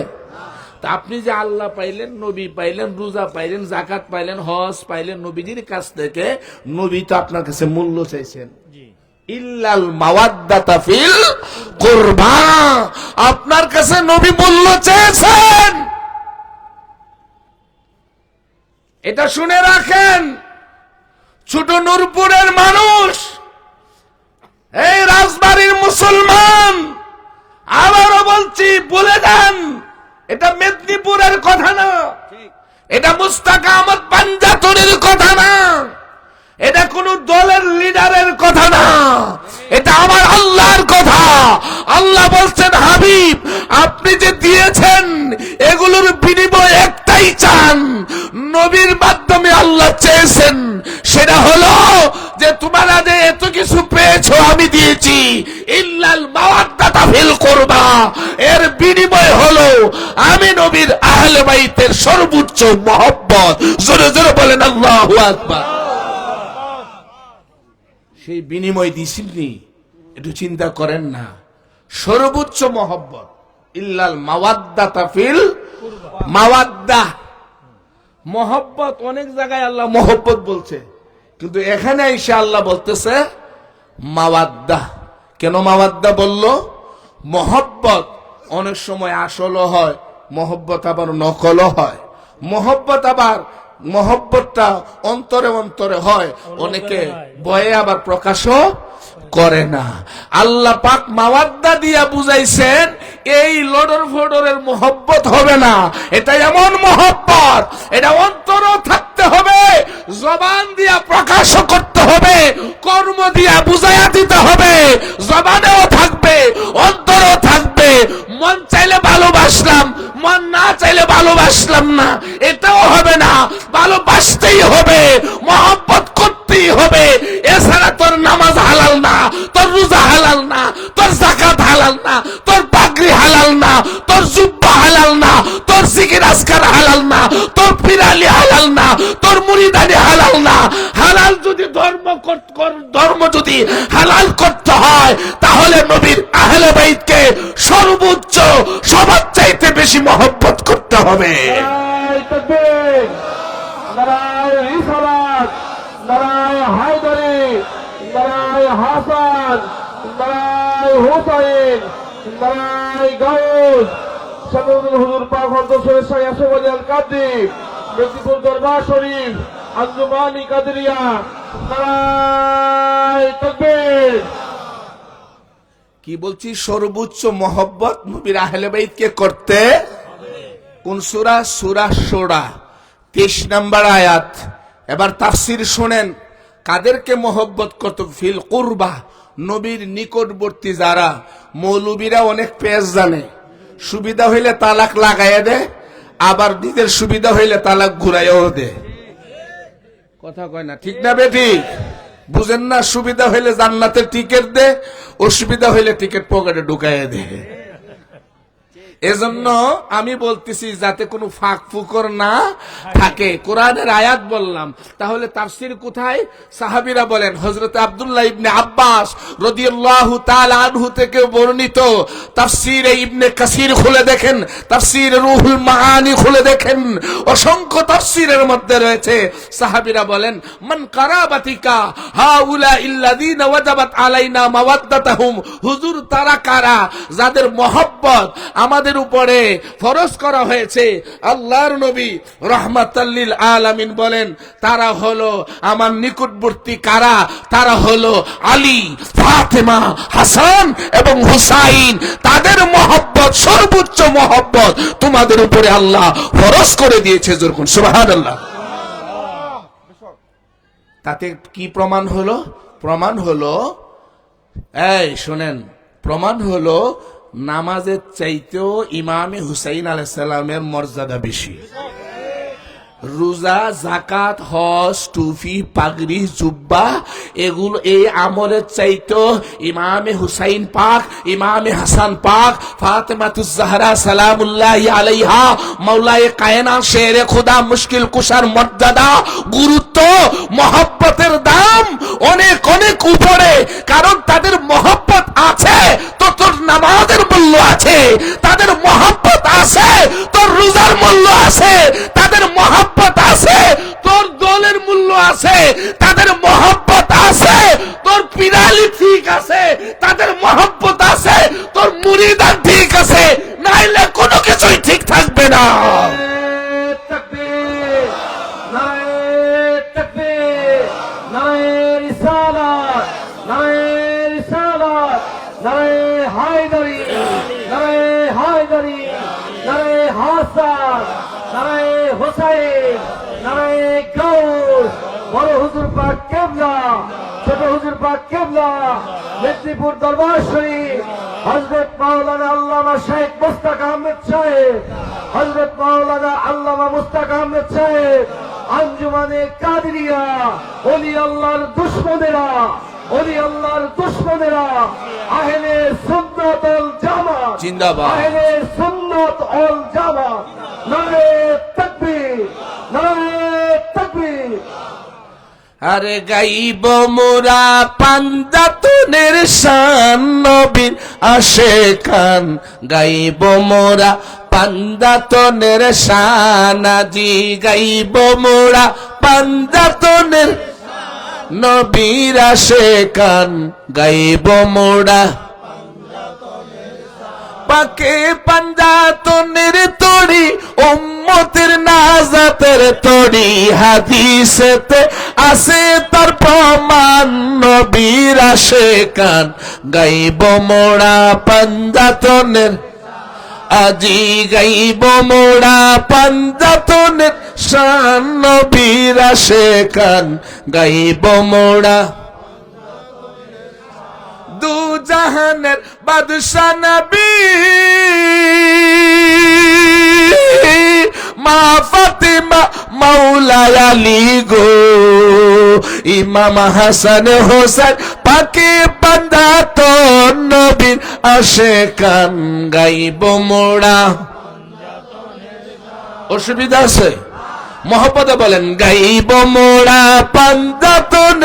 তা আপনি যে আল্লাহ পাইলেন, নবী পাইলেন, রোজা পাইলেন, যাকাত পাইলেন, হজ পাইলেন নবীজির কাছ থেকে, নবী তো আপনার কাছে মূল্য চাইছেন। ইল্লাল মাওয়াদ্দাতা ফিল কুরবা, আপনার কাছে নবী মূল্য চেয়েছেন। এটা শুনে রাখেন, ছোট নূরপুরের মানুষ, এই রাজবাড়ির মুসলমান, আবারও বলছি বলে দেন, এটা মেদিনীপুরের কথা না, এটা মুস্তাক আহমদ পাঞ্জাতনের কথা না, এটা কোন দলের লিডারের কথা না, এটা আমার আল্লাহর কথা। আল্লাহ বলছেন, হাবিব আপনি যে দিয়েছেন এগুলোর বিনিময় একটাই চান। নবীর মাধ্যমে আল্লাহ চেয়েছেন, সেটা হলো যে তোমরা যে এত কিছু পেয়েছো আমি দিয়েছি, ইল্লাল মাওয়াদ্দাতা ফিল কুরবা, এর বিনিময় হলো আমি নবীর আহলে বাইতের সর্বোচ্চ মহব্বত। জোরে জোরে বলেন আল্লাহু আকবার। সেই বিনিময় দিছিনি, একটু চিন্তা করেন না। সর্বোচ্চ মহব্বত, ইল্লাল মাওয়াদ্দাতা ফিল মাওয়াদ্দা, মহব্বত। অনেক জায়গায় আল্লাহ মহব্বত বলছে, কিন্তু এখানে এসে আল্লাহ বলতেছে মাওয়াদ্দা। কেন মাওয়াদ্দা বলল? মহব্বত অনেক সময় আসলও হয়, মহব্বত আবার নকলও হয়। মহব্বত আবার মহব্বতটা অন্তরে অন্তরে হয়, অনেকে বয়ে আবার প্রকাশও করে না। আল্লাহ পাক মাওয়াদ্দা দিয়া বুঝাইছেন এই লডর ফডরের মোহব্বত হবে না, এটা এমন মোহব্বত, এটা অন্তরও থাকতে হবে, জবান দিয়া প্রকাশ করতে হবে, কর্ম দিয়া বুঝাইয়া দিতে হবে। জবানেও থাকবে, অন্তরও থাকবে। মন চাইলে ভালোবাসলাম, মন না চাইলে ভালোবাসলাম না, এটাও হবে না। ভালোবাসতেই হবে, মোহব্বত করতেই হবে। এছাড়া তোর নামাজ হালাল না, তোর রোজা হালাল না, তোর যাকাত হালাল না, তোর পাগড়ি হালাল না, তোর জুব্বা হালাল না, তোর জিকির আজকার হালাল না, তোর পিরালি হালাল না, তোর মুরিদানি হালাল না। হালাল যদি ধর্ম যদি হালাল করতে হয়, তাহলে নবীর আহলে বাইতকে সর্বোচ্চ সবার চাইতে বেশি মহব্বত করতে হবে। নারায়ে তাকবীর, নারায়ে রিসালাত, নারায়ে হায়দারি, নারায়ে হাসান, নারায়ে হুসাইন, নারায়ে গাউস। শামসুল হুজুর পাক হযরত শাহ ইয়াসুফ আলী আল কাদরি, মেদিনীপুর দরবার শরীফ, আঞ্জুমানি কাদরিয়া। নারায়ে তাকবীর। কি বলছি? সর্বোচ্চ মহব্বত নবীর আহলে বাইতকে করতে। কোন সূরা? সূরা শূরা 23 নম্বর আয়াত। এবার তাফসীর শুনেন, কাদেরকে মহব্বত করত? ফিল কুরবা, নবীর নিকটবর্তী যারা। মৌলবীরা অনেক পেজ জানে, সুবিধা হইলে তালাক লাগাইয়া দে, আবার নিজের সুবিধা হইলে তালাক ঘুরাইয়াও দে। কথা কয় না, ঠিক না বেঠিক? বুঝেন না? সুবিধা হইলে জান্নাতের টিকিট দে, অসুবিধা হইলে টিকিট পকেটে ঢুকাইয়া দে। এজন্য আমি বলতেছি যাতে কোনো ফাঁক ফুকর না থাকে। কোরআনের আয়াত বললাম, তাহলে তাফসীর কোথায়? সাহাবীরা বলেন, হযরত আব্দুল্লাহ ইবনে আব্বাস রাদিয়াল্লাহু তাআলা আনহু থেকে বর্ণিত। তাফসীরে ইবনে কাসির খুলে দেখেন, তাফসীর রুহুল মাআনি খুলে দেখেন, অসংখ্য তাফসীরের মধ্যে রয়েছে। সাহাবীরা বলেন, মান কারাবাতিকা হাউলা ইল্লাযিনা ওয়াজাবাত আলাইনা মাওয়াদ্দাতুহুম। হুজুর, তারা কারা যাদের মহব্বত আমাদের উপরে ফরজ করা হয়েছে? আল্লাহর নবী রাহমাতাল লিল আলামিন বলেন, তারা হলো আমার নিকটবর্তী। কারা? তারা হলো আলী, ফাতেমা, হাসান এবং হুসাইন। তাদের মহব্বত, সর্বোচ্চ মহব্বত তোমাদের উপরে আল্লাহ ফরজ করে দিয়েছে। যখন সুবহানাল্লাহ। তাতে কি প্রমাণ হলো? প্রমাণ হলো, এই শোনেন, প্রমাণ হলো নামাজের চাইতেও ইমামে হুসাইন আলাইহিস সালামের মর্যাদা বেশি। রোজা, যাকাত, হজ, টুপি, পাগড়ি, জুব্বা, এগুলো এই আমলের চাইতেও ইমামে হুসাইন পাক, ইমামে হাসান পাক, ফাতেমাতুজ জাহরা সালামুল্লাহি আলাইহা, মাওলায়ে কায়নাত, শেরে খোদা, মুশকিল কুশার মর্যাদা, গুরুত্ব, মহব্বতের দাম অনেক অনেক উপরে। কারণ তাদের মহব্বত আছে তো তোর নামাজের মূল্য আছে, তাদের মহব্বত আছে তোর রোজার মূল্য আছে, তাদের মহব্বত আছে তোর দলের মূল্য আছে, তাদের মহব্বত আছে তোর পিরালি ঠিক আছে, তাদের মহব্বত আছে তোর মুরিদান ঠিক আছে, নাইলে কোনো কিছুই ঠিক থাকবে না। নারায়ে তাকবীর, নারায়ে তাকবীর, নারায়ে রিসালাত, নারায়ে রিসালাত, নারায়ে হায়দারি, নারায়ে হায়দারি, নারায়ে হাসান, নারায়ে হুসাইন, নারায়ে গাউস। বড় হুজুর পাক কেবলা, ছোট হুজুর পাক কেবলা, মেদিনীপুর দরবার শরীফ, হযরত মাওলানা আল্লামা শেখ মুস্তাক আহমেদ সাহেব, হযরত মাওলানা আল্লামা মুস্তাক আহমেদ সাহেব, আঞ্জুমানে কাদরিয়া, ওলি আল্লাহর দুশমনেরা, ওলি আল্লাহর দুশমনেরা, আহলে সুন্নাত ওয়াল জামাত জিন্দাবাদ, আহলে সুন্নাত ওয়াল জামাত। নারায়ে তাকবীর, নারায়ে তাকবীর। আরে গাইব মোরা পাঞ্জাতনের শান, নবীর আশিকান গাইব মোরা পাঞ্জাতনের শান, আজি গাইব মোরা পাঞ্জাতনের নবীর আশিকান গাইব মোরা। পাকে পাঞ্জাতনের তরি উম্মত উম্মতের নাজাতের তরি হাদিসেতে আছে তার প্রমাণ নবীর আশেকান গাইব মোরা পাঞ্জাতনের আজি গাইব মোরা পাঞ্জাতনের শান নবীর আশেকান গাইব মোরা দু জাহানের বাদশা নবী মা ফাতিমা মাওলা আলী গো ইমাম হাসান হোসেন পাকে বান্দা তো নবীর আশেকান গাইব মোরা অসুবিধা আছে মহব্বতে বলেন গাইব মোরা পাঞ্জাতন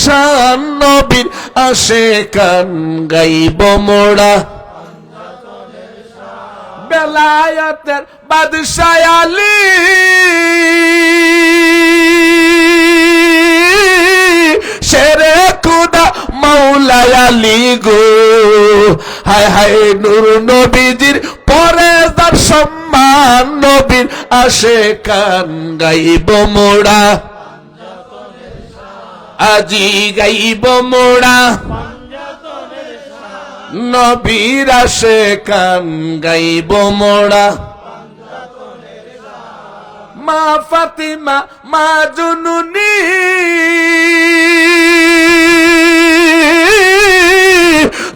শান নবীর আশেকান গাইব মোরা বেলায়েতের বাদশা আলী শেরে খুদা মাওলা আলী গো হায় হায় নূর নবীজির পরে তার সম্মান নবীর আশেকান গাইব মোরা আজি গাইব মোরা নবীর আশেকান গাইব মোরা মা ফাতিমা মা জুনুনি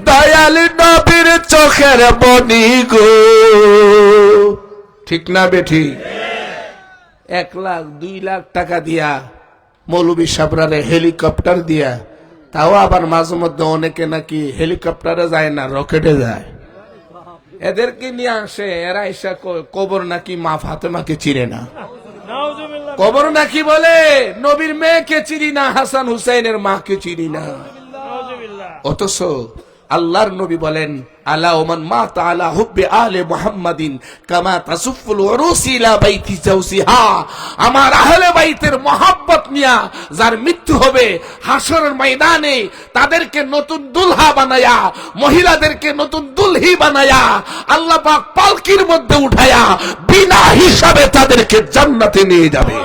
দয়াল নবীর চোখের বনি গো ঠিক না বেঠি 1 লাখ 2 লাখ টাকা দিয়া মৌলবী সাবরারে হেলিকপ্টার দিয়া তাও আবার মাঝে মধ্যে অনেকে নাকি হেলিকপ্টারে যায় না রকেটে যায় এদেরকে নিয়ে আসে এরা এসে কবর নাকি মা ফাতেমাকে চিনে না কবর নাকি বলে নবীর মেয়েকে চিনি না হাসান হুসাইনের মাকে চিনি না অথচ আল্লাহর নবী বলেন আলা ওমান মাতা আলা হুব্বি আলে মুহাম্মাদিন কামা তাসুফুল উরুসি ইলা বাইতি জাওসিহা আমার আহলে বাইতের মহব্বত নিয়া যার মৃত্যু হবে হাসরের ময়দানে তাদেরকে নতুন দুলহা বানায়া মহিলাদেরকে নতুন দুলহি বানায়া আল্লাহ পাক পালকির মধ্যে উঠায়া বিনা হিসাবে তাদেরকে জান্নাতে নিয়ে যাবে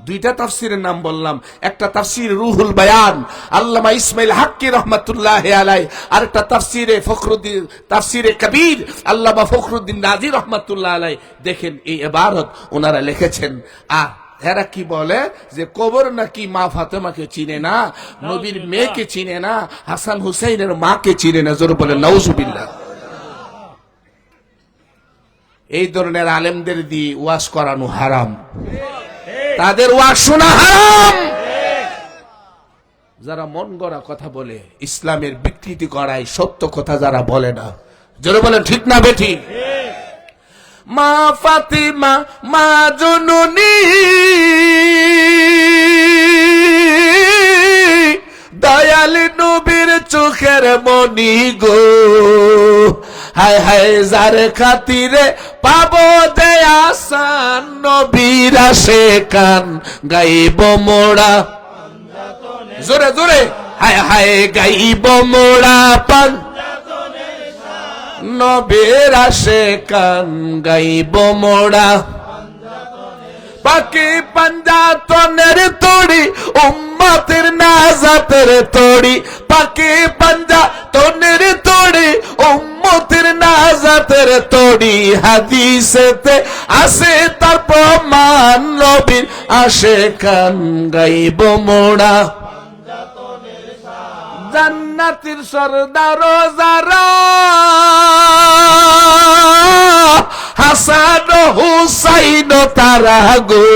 দুইটা তাফসীরের নাম বললাম একটা তাফসীর রুহুল বায়ান আল্লামা ইসমাইল হাক্কি রাহমাতুল্লাহি আলাইহি আর একটা তাফসীরে ফখরুদ্দিন তাফসীরে কবির আল্লামা ফখরুদ্দিন রাজি রাহমাতুল্লাহি আলাইহি দেখেন এই ইবারত ওনারা লিখেছেন আর এরা কি বলে যে কবর নাকি মা ফাতেমাকে চিনে না নবীর মেয়েকে চিনে না হাসান হুসাইনের মাকে চিনে না জোরে বলেন নাউজুবিল্লাহ এই ধরনের আলেমদের দিয়ে ওয়াজ করানো হারাম তাদের ওয়াজ শোনা হারাম যারা মন গড়া কথা বলে ইসলামের বিকৃতি করায় সত্য কথা যারা বলে না জোরে বলেন ঠিক না বেঠিক মা ফাতিমা মা জননী দয়াল নবীর চোখের মনি গো হায় হায় যার খাতিরে পাবো যে আসান নবীর আশেকান গাইব মোরা জোরে জোরে হায় হায় গাইব মোরা পান নবীর আশেকান গাইব মোরা পাকি পাঞ্জাতনের তড়ি উম্মতের নাজাতের তড়ি পাকি পাঞ্জাতনের তড়ি উম্মতের নাজাতের তড়ি হাদিসেতে আছে তার প্রমাণ নবীর আশেকান গাইব মোরা জান্নাতের সরদার যারা হাসান হুসাইন তারা গো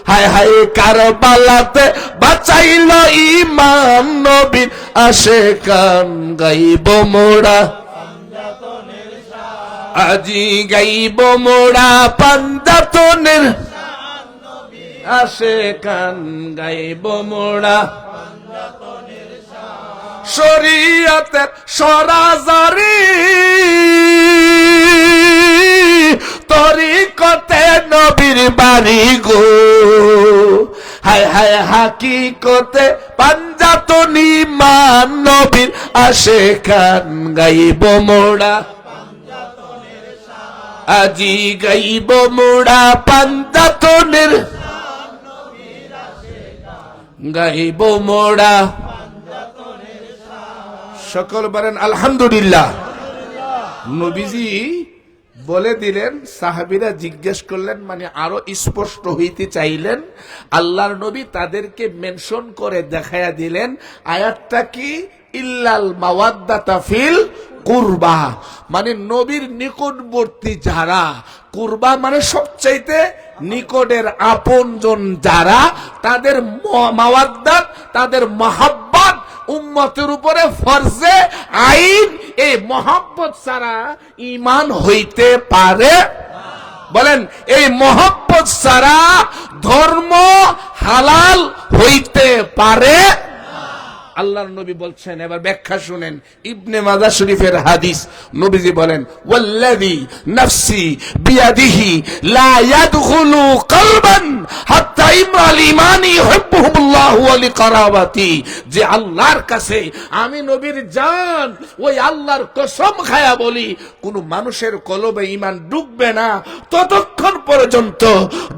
হায় হায় কারবালাতে বাঁচাইল ইমাম নবীর আশেকান গাইব মোরা আজি গাইব মোরা পাঞ্জাতনের আশেকান গাইব মোরা শরীয়তের সরাসরি তরিকতে নবীর বাড়ি গো হায় হায় হাকিকতে পাঞ্জাতনি মান নবীর আশেকান গাইব মোরা আজি গাইব মোড়া পান্তাতনের গাইব মোড়া সকল বলেন আলহামদুলিল্লাহ। নবীজি বলে দিলেন, সাহাবীরা জিজ্ঞেস করলেন, মানে আরো স্পষ্ট হইতে চাইলেন। আল্লাহর নবী তাদেরকে মেনশন করে দেখায়া দিলেন আয়াতটা কি, ইল্লাল মাওয়াদ্দাতা ফিল কুরবা, মানে নবীর নিকটবর্তী যারা, কুরবা মানে সবচাইতে নিকটের আপনজন যারা, তাদের মাওয়াদ্দাত, তাদের মহাব্বত উম্মতের উপরে ফরজে আইন। এই মহব্বত ছাড়া ঈমান হইতে পারে, বলেন এই মহব্বত ছাড়া ধর্ম হালাল হইতে পারে। আল্লাহর নবী বলছেন, এবার ব্যাখ্যা শুনেন, ইবনে মাজাহ শরীফের হাদিস। নবীজি বলেন, ওয়াল্লাযী নাফসি বিয়াদিহি লা ইয়াদখুলু কলবান হাত্তা ইমরাল ঈমানি ইউহিব্বুহুল্লাহু ওয়া লিকারাবাতি, যে আল্লাহর কাছে আমি নবীর জান, ওই আল্লাহর কসম খায়া বলি, কোন মানুষের কলবে ঈমান ঢুকবে না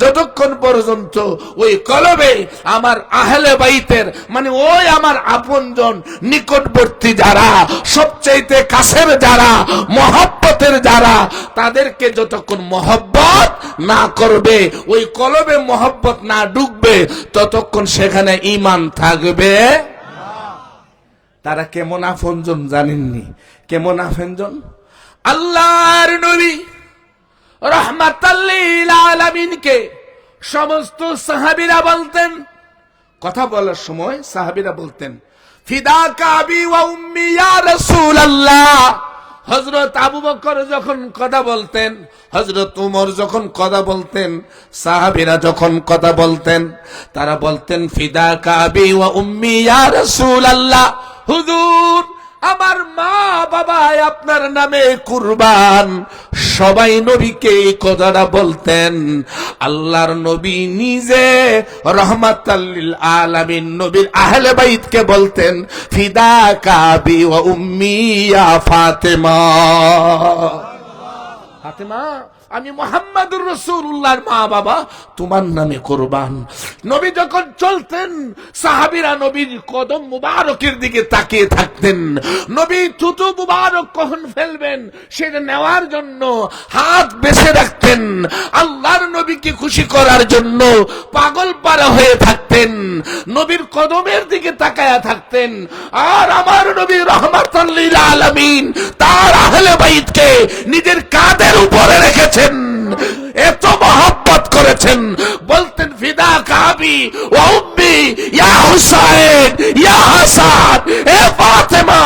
ততক্ষণ পর্যন্ত ওই কলবে আমার আহলে বাইতের, মানে ওই আমার আপনজন, নিকটবর্তী যারা, সবচাইতে কাছের যারা, মহব্বতের যারা, তাদেরকে যতক্ষণ মহব্বত না করবে, ওই কলবে মহব্বত না ঢুকবে, ততক্ষণ সেখানে ঈমান থাকবে। তারা কেমন আপনজন জানেননি? কেমন আপনজন? আল্লাহর নবী রাহমাতাল লিল আলামিনকে সমস্ত সাহাবীরা বলতেন, কথা বলার সময় সাহাবীরা বলতেন, ফিদাকা আবি ওয়া উম্মি ইয়া রাসূলুল্লাহ। হযরত আবু বকর যখন কথা বলতেন, হযরত উমর যখন কথা বলতেন, সাহাবীরা যখন কথা বলতেন, তারা বলতেন ফিদাকা আবি ওয়া উম্মি ইয়া রাসূলুল্লাহ, হুজুর আমার মা বাবা আপনার নামে কুরবান। সবাই নবীকে এই কথাটা বলতেন। আল্লাহর নবী নিজে রাহমাতাল লিল আলামিন নবীর আহলে বাইতকে বলতেন, ফিদাকা আবি ওয়া উম্মি ইয়া ফাতেমা। ফাতেমা, আমি মুহাম্মাদুর রাসূলুল্লাহর মা বাবা তোমার নামে কুরবান। নবী যখন চলতেন, সাহাবীরা নবীর কদম মুবারকের দিকে তাকিয়ে থাকতেন। নবী থুতু মুবারক কখন ফেলবেন সেটা নেওয়ার জন্য হাত বেঁধে রাখতেন। আল্লাহর নবীকে খুশি করার জন্য পাগল পারা হয়ে থাকতেন, নবীর কদমের দিকে তাকায়া থাকতেন। আর আমার নবী রাহমাতাল লিল আলামিন তার আহলে বাইতকে নিজের কাঁধের উপরে রেখেছেন, এত মহব্বত করেছেন। বলতেন ফিদাকা আবি ওয়া উম্মি ইয়া হুসাইন ইয়া হাসান, এ ফাতেমা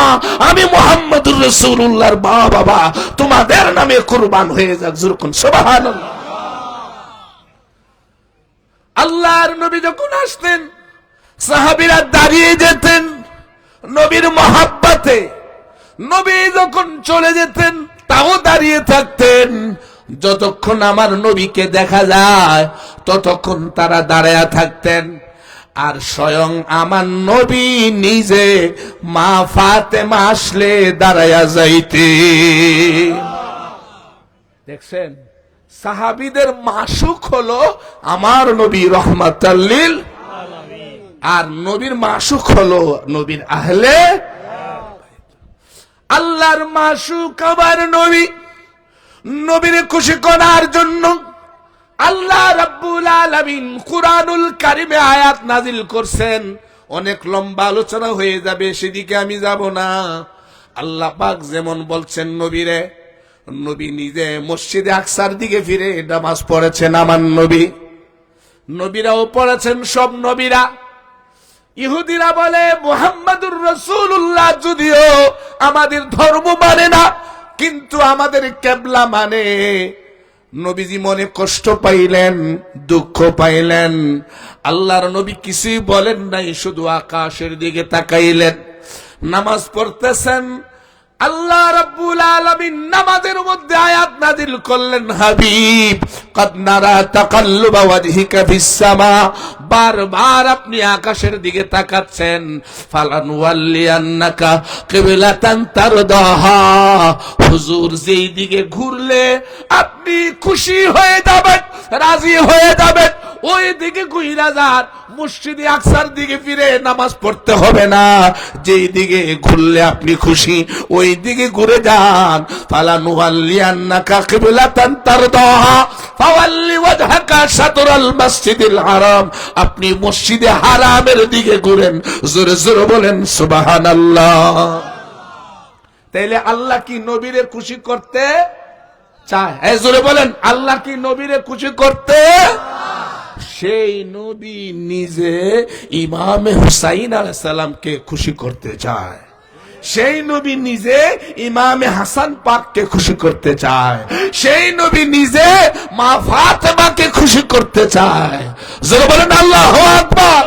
আমি মুহাম্মদুর রাসূলুল্লাহর মা বাবা তোমাদের নামে কুরবান হয়ে যাক। জুরকুন সুবহানাল্লাহ। আল্লাহর নবী যখন আসতেন, সাহাবীরা দাঁড়িয়ে যেতেন নবীর মহব্বতে। নবী যখন চলে যেতেন, তাও দাঁড়িয়ে থাকতেন। যতক্ষণ আমার নবীকে দেখা যায় ততক্ষণ তারা দাঁড়ায়া থাকতেন। আর স্বয়ং আমার নবী নিজে মা ফাতেমা আসলে দাঁড়ায়া যাইতে। দেখছেন, সাহাবীদের মাসুক হলো আমার নবী রাহমাতাল লিল আলামিন, আর নবীর মাসুক হলো নবীর আহলে। আল্লাহর মাসুক আমার নবী। নবীর খুশি করার জন্য আল্লাহ রাব্বুল আলামিন কুরআনুল কারীমে আয়াত নাজিল করছেন। অনেক লম্বা আলোচনা হয়ে যাবে, সেদিকে আমি যাব না। আল্লাহ পাক যেমন বলছেন নবীরে, নবী নিজে মসজিদে আকসার দিকে ফিরে নামাজ পড়েছেন আমার নবী। নবীরাও পড়েছেন, সব নবীরা। ইহুদিরা বলে মুহাম্মাদুর রাসূলুল্লাহ যদিও আমাদের ধর্ম মানে না, কিন্তু আমাদের কিবলা মানে। নবীজি মনে কষ্ট পাইলেন, দুঃখ পাইলেন। আল্লাহর নবী কিছুই বলেন নাই, শুধু আকাশের দিকে তাকাইলেন। নামাজ পড়তেছেন, আল্লাহ রাব্বুল আলামিন নামাজের মধ্যে আয়াত নাযিল করলেন, হাবিব কদ নারা তাকাল্লুবা ওয়াজহিকা ফিস সামা, বারবার আপনি আকাশের দিকে তাকাচ্ছেন, ফালানুওয়াল্লিয়ান্নাকা কিবলাতান তারদাহা, হুজুর যেই দিকে ঘুরলে আপনি খুশি হয়ে যাবেন, রাজি হয়ে যাবেন, ওই দিকে ঘুরে যান। মসজিদে আকসার দিকে ফিরে নামাজ পড়তে হবে না, যেই দিকে ঘুরলে আপনি খুশি ওই দিকে ঘুরে যান। ফালানুওয়াল্লিয়ান্নাকা কিবলাতান তারদাহা ফাওয়াল্লি ওয়াজহাকা শাতরাল মাসজিদিল হারাম, আপনি মসজিদে হারামের দিকে ঘুরেন। জোরে জোরে বলেন সুবহানাল্লাহ। তাইলে আল্লাহ কি নবীরে খুশি করতে চায়? এই জোরে বলেন, আল্লাহ কি নবীরে খুশি করতে? সেই নবী নিজে ইমামে হুসাইন আলাইহিস সালামকে খুশি করতে চায়, সেই নবী নিজে ইমামে হাসান পাককে খুশি করতে চায়, সেই নবী নিজে মা ফাতেমাকে খুশি করতে চায়। জোরে বলেন আল্লাহু আকবার।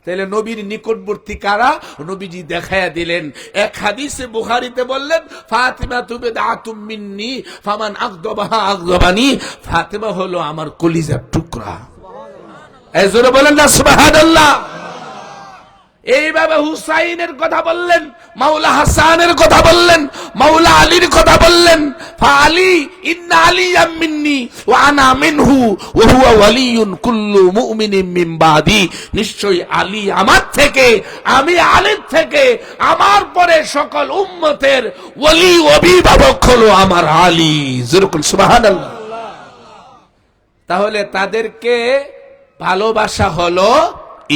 তাহলে নবীর নিকটবর্তী কারা? নবীজি দেখায়া দিলেন। এক হাদিসে বুখারীতে বললেন, ফাতিমা বিদআতুম মিন্নি ফামান আগদাবাহা আগদাবানি, ফাতিমা হলো আমার কলিজার টুকরা। এই জোরে বলেন না সুবহানাল্লাহ। এইভাবে হুসাইনের কথা বললেন, মাওলা হাসানের কথা বললেন, মাওলা আলীর কথা বললেন। ফাআলী ইন্না আলিয়াম মিন্নি ওয়া আনা মিনহু ওয়া হুয়া ওয়ালিয়ুন কুল্লু মুমিনিন মিন বাদি, নিশ্চয়ই আলী আমার থেকে, আমি আলীর থেকে, আমার পরে সকল উম্মতের ওলি অভিভাবক হলো আমার আলী। যেরকম সুবহানাল্লাহ। তাহলে তাদেরকে ভালোবাসা হলো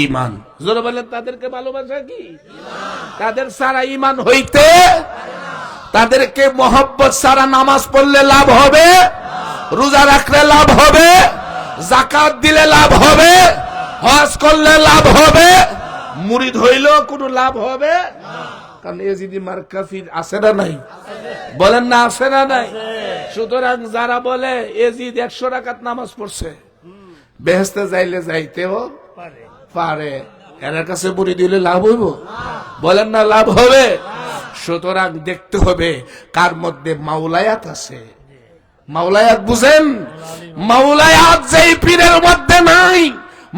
ঈমান। জোরে বলেন, তাদেরকে ভালোবাসা কি? তাদের সারা ঈমান হইতে, তাদেরকে মহব্বত সারা নামাজ পড়লে লাভ হবে, রোজা রাখলে লাভ হবে, যাকাত দিলে লাভ হবে, হজ করলে লাভ হবে, মুরিদ হইলেও কোনো লাভ হবে? কারণ এজিদি মারকাফির আছে না নাই? বলেন না আছে না নাই? সুতরাং যারা বলে এজিদ 100 রাকাত নামাজ পড়ছে, বেহেশতে যাইলে যাইতেও পারে, এর কাছে মুরিদ দিলে লাভ হইব? বলেন না লাভ হবে? সুতরাং দেখতে হবে কার মধ্যে মাওলায়াত আছে। মাওলায়াত বুঝেন? মাওলায়াত যেই পীরের মধ্যে নাই,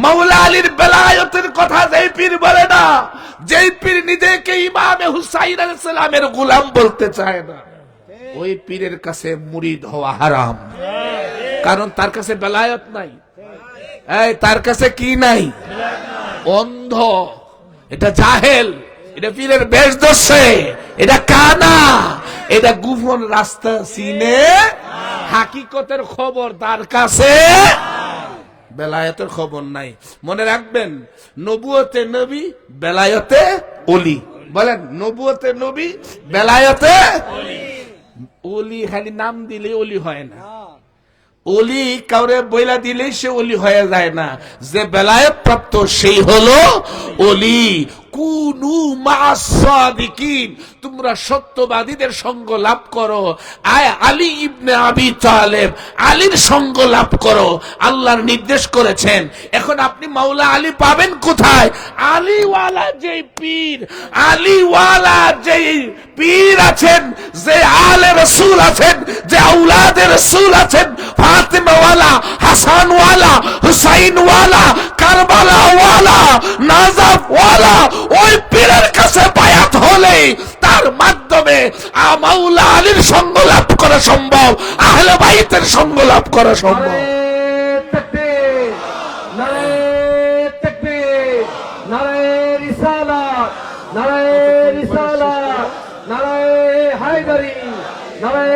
মাওলা আলীর বেলায়েতের কথা যেই পীর বলে না, যেই পীর নিজেকে ইমামে হুসাইন আলাইহিস সালামের গোলাম বলতে চায় না, ওই পীরের কাছে মুরিদ হওয়া হারাম। কারণ তার কাছে বেলায়েত নাই। এই তার কাছে কি নাই? অন্ধ, এটা জাহেল, এটা পীরের বেশ ধরছে, এটা কানা, এটা গোপন রাস্তা চিনে, হাকিকতের খবর তার কাছে, বেলায়েতের খবর নাই। মনে রাখবেন, নবুয়তে নবী, বেলায়েতে ওলি। বলেন, নবুয়তে নবী, বেলায়েতে ওলি। খালি নাম দিলে ওলি হয় না। ওলি কাউরে বইলা দিলেই সে ওলি হয়ে যায় না। যে বেলায়েত প্রাপ্ত সেই হলো ওলি। কুনু মা'আস সাদিকিন, তোমরা সত্যবাদীদের সঙ্গ লাভ করো। আয় আলী ইবনে আবি তালেব, আলীর সঙ্গ লাভ করো, আল্লাহর নির্দেশ করেছেন। এখন আপনি মাওলা আলী পাবেন কোথায়? আলীওয়ালা যেই পীর, আলীওয়ালা যেই পীর আছেন, যে আলে রাসূল আছেন, যে আওলাদে রাসূল আছেন, ফাতেমাওয়ালা, হাসানওয়ালা, হুসাইনওয়ালা, কারবালাওয়ালা, নাজাফওয়ালা, ওই পীরের কাছে বায়াত হলে তার মাধ্যমে মাওলা আলীর সঙ্গ লাভ করা সম্ভব, আহলে বাইতের সঙ্গ লাভ করা সম্ভব। তাকবীর, নারে তাকবীর, নারে রিসালাত, নারে রিসালাত, নারে হায়দারি, নারে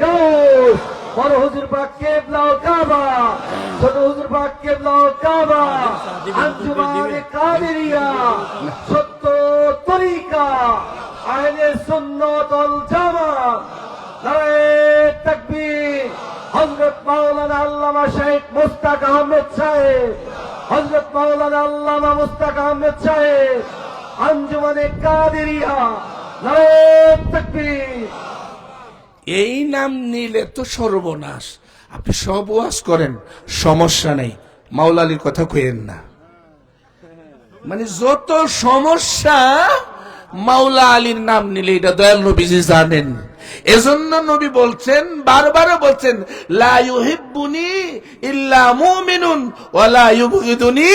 গাউস। বড় হুজুর পাক কিবলা ও কাবা, ছোট হুজুর পাক কিবলা ও কাবা, আঞ্জুমানে কাদেরিয়া, সত্য তরিকা, আহলে সুন্নাত ওয়াল জামাত। নারে তাকবীর। হযরত মাওলানা আল্লামা শেখ মুস্তাক আহমেদ সাহেব, হযরত মাওলানা আল্লামা মুস্তাক আহমেদ সাহেব, আঞ্জুমানে কাদেরিয়া। নারে তাকবীর। এই নাম নিলে তো সর্বনাশ। আপনি সব ওয়াজ করেন, সমস্যা নেই, মাওলা আলীর কথা কইেন না। মানে যত সমস্যা মাওলা আলীর নাম নিলে এটা দয়াল নবীজি জানেন। এজন্য নবী বলছেন, বারবার বলছেন, লা ইউহিব্বুনি ইল্লা মুমিনুন ওয়া লা ইউবগিদুনি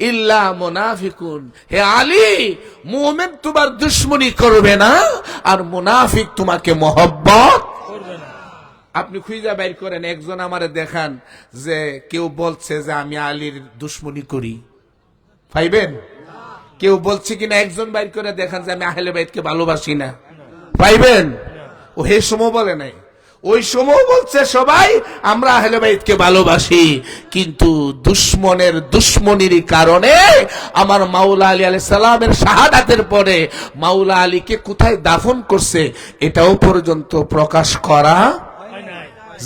ইল্লা মুনাফিকুন। হে আলী, মুমিন তোমার দুশমনি করবে না, আর মুনাফিক তোমাকে মহব্বত করবে না। আপনি খুঁজে বাইর করেন, একজন আমারে দেখান যে কেউ বলছে যে আমি আলীর দুশমনি করি, পাইবেন? কেউ বলছে কিনা একজন বাইর করে দেখান যে আমি আহলে বাইতকে ভালোবাসি না, পাইবেন? ও হে সময় বলে নাই, ওই সময় বলছে সবাই আমরা আহলে বাইতকে ভালোবাসি, কিন্তু দুশ্মনের দুশ্মনির কারণে আমার মাওলা আলী আলাইহিস সালামের শাহাদাতের পরে মাওলা আলীকে কোথায় দাফন করছে এটাও পর্যন্ত প্রকাশ করা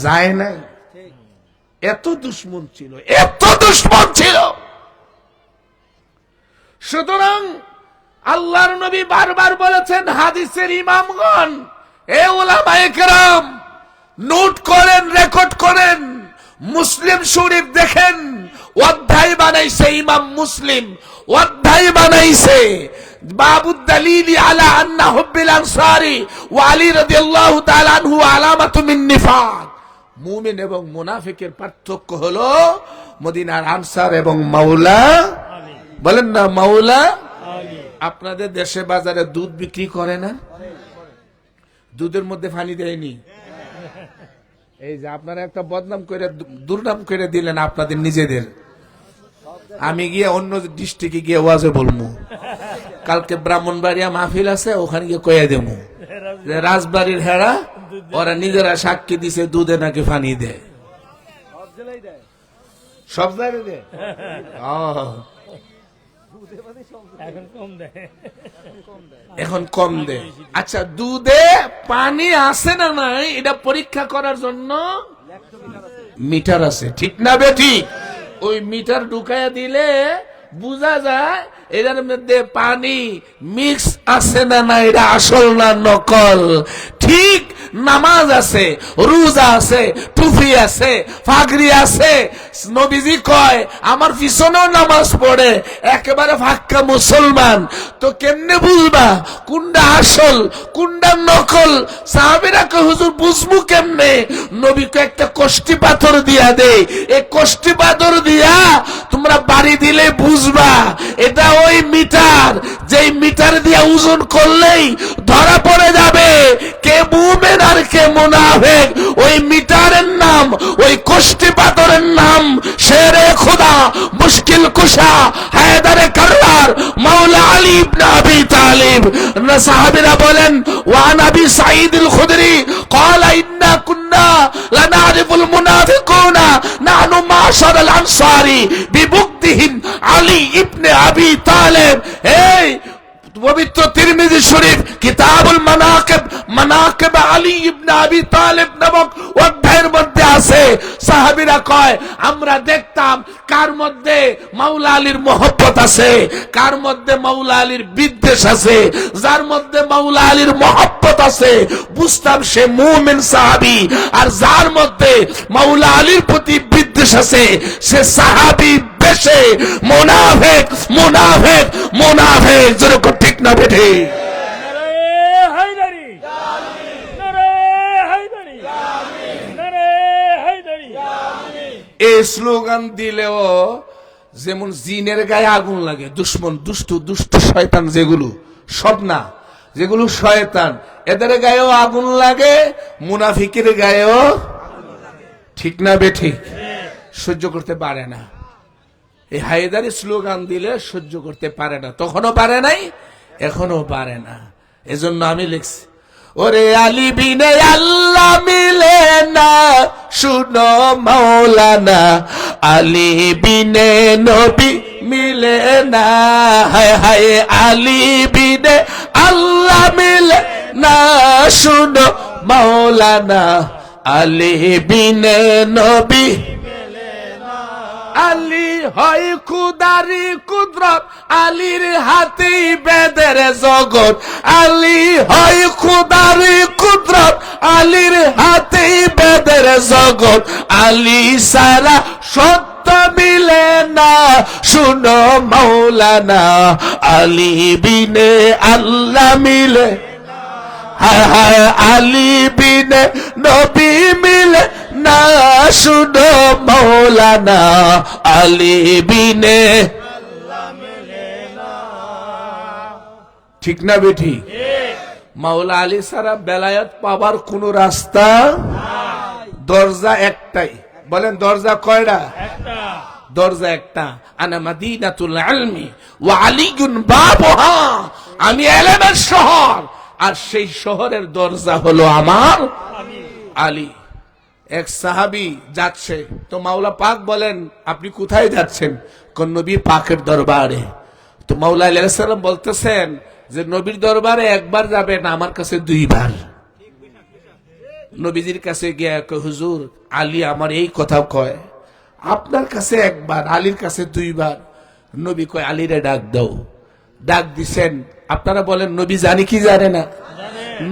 যায় নাই। এত দুশ্মন ছিল, এত দুশ্মন ছিল। সুতরাং আল্লাহর নবী বারবার বলেছেন, হাদিসের ইমামগণ, এ উলামায়ে কেরাম, নোট করেন, রেকর্ড করেন। মুসলিম শরীফ দেখেন, অধ্যায় বানাইছে ইমাম মুসলিম, অধ্যায় বানাইছে বাবুদ দালিলি আলা আন্না হুব্বিল আনসারি ওয়া আলী রাদিয়াল্লাহু তাআলা আনহু আলামাতুম মিন নিফাক। মুমিন এবং মুনাফিকের পার্থক্য হলো মদিনার আনসার এবং মাওলা। বলেন না মাওলা। আপনাদের দেশে বাজারে দুধ বিক্রি করে না? দুধের মধ্যে পানি দেয়নি। এই যে আপনারা একটা বদনাম করে, দুর্নাম করে দিলেন আপনাদের নিজেদের। আমি গিয়ে অন্য ডিস্ট্রিক্টে গিয়ে ওয়াজে বলবো, কালকে ব্রাহ্মণবাড়িয়া মাহফিল আছে, ওখানে গিয়ে কয়ে দেবো যে রাজবাড়ির হেরা ওরা নিজেরা সাক্ষী দিছে দুধে নাকি পানি দেয়, সব জায়গায় দেয়। এখন কম দেয়। আচ্ছা, দুধে পানি আছে না নাই এটা পরীক্ষা করার জন্য মিটার আছে, ঠিক না বেঠিক? ওই মিটার ঢুকাইয়া দিলে বুঝা যায় এটার মধ্যে পানি মিক্স আছে না না, এটা আসল না নকল। ঠিক নামাজ আছে, রোজা আছে, টুপি আছে, ফাগরি আছে। নবীজি কয় আমার পিছনেও নামাজ পড়ে, একেবারে ফাক্কা মুসলমান। তো কেমনে বুঝবা কোনটা আসল কোনটা নকল? সাহাবীরা কয় হুজুর বুঝবো কেমনে? নবীকে একটা কষ্টি পাথর দিয়া দে, এই কষ্টি পাথর দিয়া তোমরা বাড়ি দিলে বুঝবা এটা ওই মিটার, যেই মিটার দিয়া ওজন করলেই ধরা পড়ে যাবে কে মুমিন আর কে মুনাফিক। ওই মিটারের নাম, ওই কষ্টি পাথরের নাম শেরে খোদা, মুশকিল কুশা, হায়দারে কাররার, মাওলা আলী ইবনে আবি তালিব। সাহাবীরা বলেন, ওয়া নবী সাঈদ আল খুদরি ক্বালা ইন্না কুন্না লা নারিফুল মুনাফিকুনা নাহনু মাশার আল আনসারি বিবুগদিহিম আলী ইবনে আবি তালিব। এই পবিত্র তিরমিজি শরীফ কিতাবুল মানাকিব, মানাকিব আলী ইবনে আবি তালিব নামক অধ্যায়ের মধ্যে আছে। সাহাবীরা কয় আমরা দেখতাম কার মধ্যে মাওলা আলীর মহব্বত আছে, কার মধ্যে মাওলা আলীর বিদ্বেষ আছে। যার মধ্যে মাওলা আলীর মহব্বত আছে বুঝতাম সে মুমিন সাহাবী, আর যার মধ্যে মাওলা আলীর প্রতি বিদ্বেষ আছে সে সাহাবী বেশে মুনাফিক, মুনাফিক, মুনাফিক। যেরকম ঠিক না বেঠে? এই স্লোগান দিলেও যেমন জিনের গায়ে আগুন লাগে, দুশ্মন, দুষ্টু, দুষ্ট শয়তান যেগুলো, সব না, যেগুলো শয়তান এদের গায়েও আগুন লাগে, মুনাফিকের গায়েও। ঠিক না বেঠিক? সহ্য করতে পারে না। এই হায়দারি স্লোগান দিলে সহ্য করতে পারে না, তখনও পারে নাই, এখনো পারে না। এজন্য আমি লিখছি, ওরে আলী বিনে আল্লাহ মিলে না, শুনো মাওলানা, আলী বিনে নবী মিলে না, হায় হায় আলী বিনে আল্লাহ মিলে না, শুনো মাওলানা, আলী বিনে নবী। আলী হয় খুদারি কুদরত, আলীর হাতেই বেদের জগৎ। আলী হয় খুদারি কুদরত, আলীর হাতেই বেদের জগৎ। আলী সারা সত্য তো মিলে না, শুনো মাওলানা আলী বিনে আল্লাহ মিলে, হায় হায় আলী বিনে নবী মিলে না, শুনো মাওলানা আলী বিনে। ঠিক না বেঠি? মাওলা আলী সারা বেলায়েত পাবার কোন রাস্তা, দরজা একটাই। বলেন দরজা কয়টা? দরজা একটা। আনা মাদিনাতুল ইলমি ওয়া আলীউন বাবুহা, আমি ইলমের শহর, আর সেই শহরের দরজা হলো আমার আলী। এক সাহাবী যাচ্ছে, তো মাওলা পাক বলেন আপনি কোথায় যাচ্ছেন? কোন নবী পাকের দরবারে। তো মাওলা আলাইহিস সালাম বলতেছেন যে নবীর দরবারে একবার যাবেন, আমার কাছে দুইবার। নবীজির কাছে গিয়ে কয় হুজুর আলী আমার এই কথা কয়, আপনার কাছে একবার, আলীর কাছে দুইবার। নবী কয় আলীরে ডাক দাও। ডাক দিছেন। আপনারা বলেন নবী জানি কি জানে না?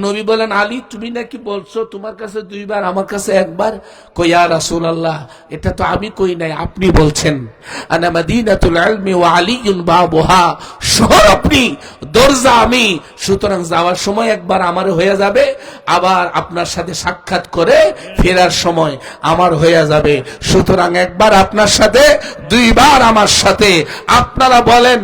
নবী বলেন আলী তুমি নাকি বলছো তোমার কাছে দুইবার আমার কাছে একবার? কই ইয়া রাসূলুল্লাহ এটা তো আমি কই নাই, আপনি বলছেন। আনা মাদিনাতুল ইলমি ওয়া আলীউন বাবুহা, শহর আপনি, দরজা আমি, সুতরাং যাওয়ার সময় একবার আমার হয়ে যাবে, আবার আপনার সাথে সাক্ষাৎ করে ফেরার সময় আমার হয়ে যাবে, সুতরাং একবার আপনার সাথে দুইবার আমার সাথে। আপনারা বলেন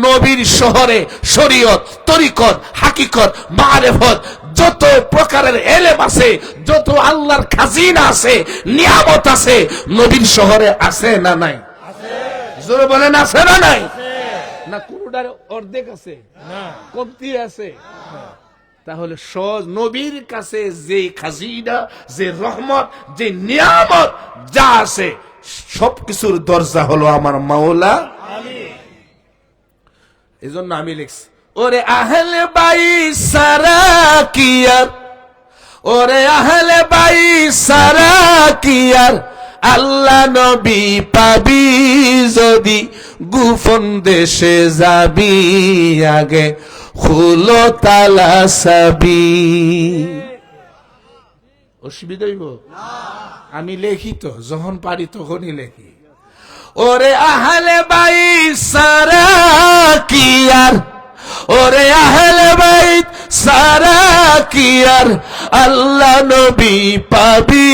নবীর শহরে শরীয়ত, তরিকত, হাকিকত, মারিফত, যত প্রকারের এলেম আছে, যত আল্লাহর খাজিনা আছে, নিয়ামত আছে, নবীর শহরে আছে না নাই? জোরে বলেন আছে না নাই? না কোনটার অর্ধেক আছে, না কমতি আছে। তাহলে সহজ নবীর কাছে যে খাজিনা, যে রহমত, যে নিয়ামত যা আছে, সবকিছুর দরজা হলো আমার মাওলা আলী। এজন্য আমি লিখছি ওরে আহলে বাইত সারা কিয়ার, ওরে আহলে বাইত সারা কিয়ার, আল্লাহ নবী পাবি যদি গুফন দেশে যাবি, আগে খুলো তালা সাবি। অসুবিধা হইব? আমি লেখি তো, যখন পারি তখনই লেখি। ওরে আহলে বাইত সারা কিয়ার, ওরে আহলে বাইত সারা কিয়ার, আল্লাহ নবী পাবি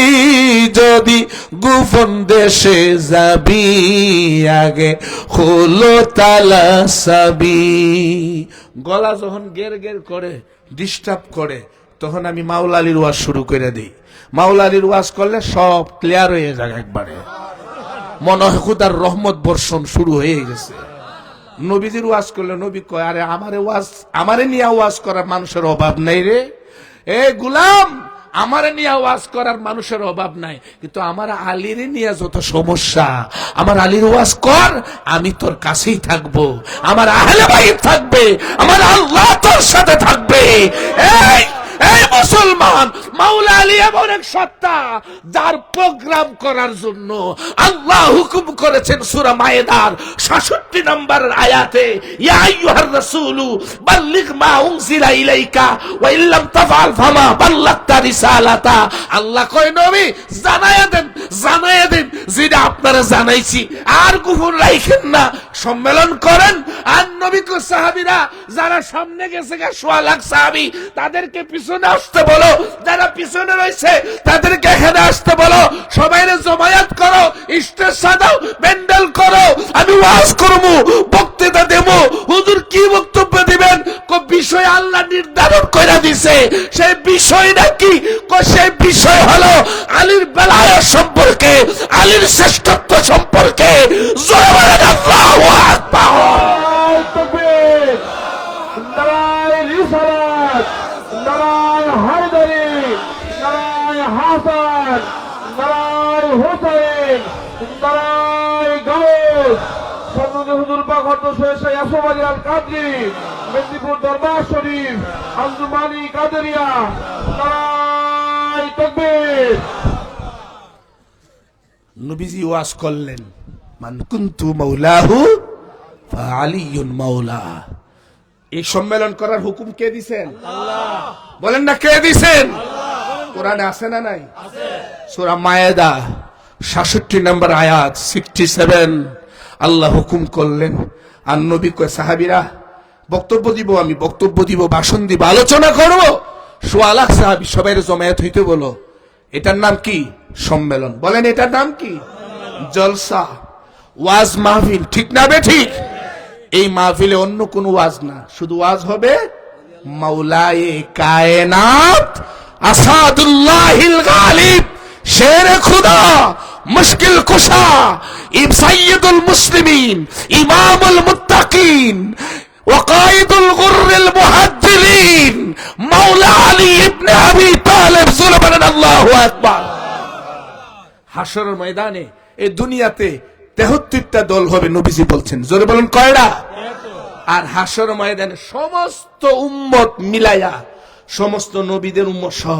যদি গুফন দেশে যাবি, আগে খুলো তালা সাবি। গলা যখন গের গের করে, ডিস্টার্ব করে, তখন আমি মাওলা আলীর ওয়াজ শুরু করে দিই। মাওলা আলীর ওয়াজ করলে সব ক্লিয়ার হয়ে যায় একবারে, মনে হয় খুদার রহমত বর্ষণ শুরু হয়ে গেছে। নবীজির ওয়াজ করলে নবী কয় আরে আমারে নিয়ে ওয়াজ করার মানুষের অভাব নাই রে, এ গুলাম আমারে নিয়ে ওয়াজ করার মানুষের অভাব নাই, কিন্তু আমার আলীর নিয়ে যত সমস্যা, আমার আলীর ওয়াজ কর, আমি তোর কাছেই থাকবো, আমার আহলে বাইত থাকবে, আমার আল্লাহ তোর সাথে থাকবে। এই মুসলমান, মাওলা আলী এমন এক সত্তা যার প্রোগ্রাম করার জন্য আল্লাহ হুকুম করেছেন সূরা মায়েদার 66 নম্বর আয়াতে, ইয়া আইয়ুহার রাসূলু বাল্লিগ মা উনজিলা ইলাইকা ওয়া ইল্লাম তাফআল ফামা বাল্লাগতা রিসালাতা। আল্লাহ কয় নবী জানায়া দেন যেটা আপনারা জানাইছি, আর গোপন রাখেন না, সম্মেলন করেন। আর নবী কো সাহাবীরা যারা সামনে গেছে 1.5 লাখ সাহাবী, তাদেরকে পিছনে আসতে বলো, যারা পিছনে রয়েছে তাদেরকে এখানে আসতে বলো, সবাইরে জমায়েত করো, স্টেজ সাজাও, প্যান্ডেল করো, আমি ওয়াজ করব, বক্তৃতা দেব। হুজুর কি বক্তব্য দিবেন? বিষয় আল্লাহ নির্ধারণ করে দিছে। সেই বিষয়টা কি? সেই বিষয় হলো আলীর বেলায়েত সম্পর্কে, আলীর শ্রেষ্ঠত্ব সম্পর্কে। জোরে বলেন আল্লাহু আকবার। তাকবীর, নারায়ে রিসালাত, নারায়ে হায়দারি, নারায়ে হাসান, নারায়ে হুসাইন, নারায়ে গাউস। সন্ন্যতে হুজুর পাক হযরত শেখ ইয়াসুফ আলী আল কাদরি, মেদিনীপুর দরবার শরীফ, আঞ্জুমানি কাদেরিয়া। নারায়ে তাকবীর। নবীজি ওয়াজ করলেন মান কুনতু মাওলাহু ফাআলিয়ুন মাওলা। এই সম্মেলন করার হুকুম কে দিবেন? আল্লাহ। বলেন না কে দিবেন? আল্লাহ। কোরআনে আছে না নাই? আছে। সূরা মায়েদা 66 নম্বর আয়াত 67 আল্লাহ হুকুম করলেন। আর নবী কয় সাহাবীরা বক্তব্য দিব, আমি বক্তব্য দিব, ভাষণ দিব, আলোচনা করব। 1.25 লাখ সাহাবী সবাই জমায়েত হইতে বলো। এটার নাম কি? সম্মেলন। বলেন এটার নাম কি? জলসা, ওয়াজ মাহফিল। ঠিক না বে ঠিক? এই মাহফিলে অন্য কোন ওয়াজ না, শুধু ওয়াজ হবে মাওলায়ে কায়নাত আসাদুল্লাহিল গালিব, শেরে খুদা, মুশকিল কুশা, সাইয়্যিদুল মুসলিমিন, ইমামুল মুত্তাকিন, ওয়াকাইদুল গুররিল মুহাজ্জিলিন, মাওলা আলী ইবনে আবি তালেব। সুবহানাল্লাহ, আল্লাহু আকবার। হাশরের ময়দানে এই দুনিয়াতে 73টা দল হবে, নবীজি বলছেন। জোরে বলেন কয়টা? আর হাশর ময়দানে সমস্ত উম্মত মিলায়া, সমস্ত নবীদের উম্মত সহ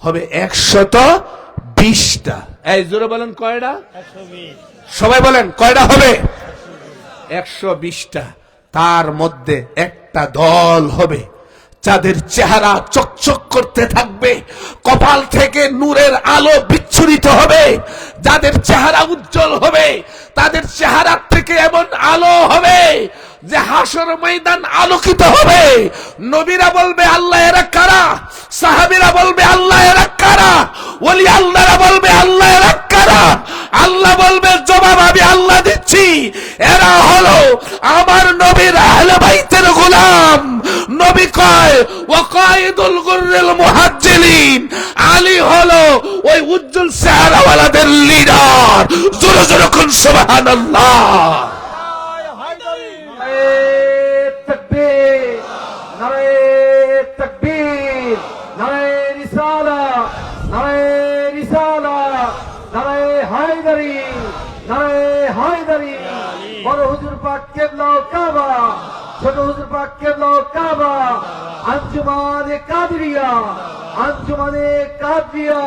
হবে 120টা। এই জোরে বলেন কয়টা? সবাই বলেন কয়টা হবে? 120টা। তার মধ্যে একটা দল হবে যাদের চেহারা চকচক করতে থাকবে, কপাল থেকে নূরের আলো বিচ্ছুরিত হবে, যাদের চেহারা উজ্জ্বল হবে, তাদের চেহারা থেকে এমন আলো হবে যে হাশর ময়দান আলোকিত হবে। নবীরা বলবে আল্লাহ এরা কারা, সাহাবীরা বলবে আল্লাহ এরা কারা, ওলি আল্লাহরা বলবে আল্লাহ এরা কারা। আল্লাহ বলবে জবাব আমি আল্লাহ দিচ্ছি, এরা হলো আমার নবীর আহলে বাইতের গোলাম। নবী কয় ওয়াকাইদুল গুররিল মুহাজ্জিলিন, আলী হলো ওই উজ্জ্বল চেহারাওয়ালাদের লিডার। জোরে জোরে কোন সুবহানাল্লাহ। তাকবীর, নারে তাকবীর, নারে রিসালাত, নারে রিসালাত, নারে হায়দারি, নারে হায়দারি। বড় হুজুর পাক কেবলা কাবা, ছোট হুজুর পাক কেবলা কাবা, আঞ্জুমানে কাদরিয়া, আঞ্জুমানে কাদরিয়া,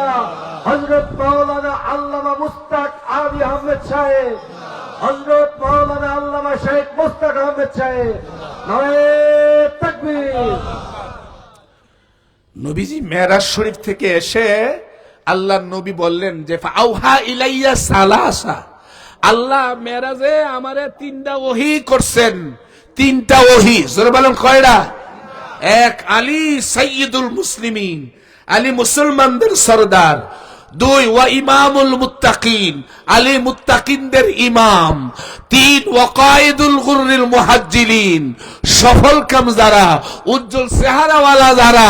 হযরত মাওলানা আল্লামা মুস্তাক আলী আহমেদ সাহেব, হযরত মাওলানা আল্লামা শেখ মুস্তাক আহমেদ সাহেব। নারে তাকবীর। নবীজি মেরাজ শরীফ থেকে এসে আল্লাহর নবী বললেন যে ফাআউহা ইলাইয়া সালাসা, আল্লাহ মেরাজে আমারে 3টা ওহী করছেন। 3টা ওহী। জোরে বলেন কয়টা? এক, আলী সাইয়্যিদুল মুসলিমিন, আলী মুসলমানদের সরদার। 2, ওয়া ইমামুল মুত্তাকিন, আলী মুত্তাকিনদের ইমাম। 3, ওয়াকাইদুল গুররিল মুহাজ্জিলিন, সফল কাম যারা, উজ্জ্বল চেহারাওয়ালা যারা,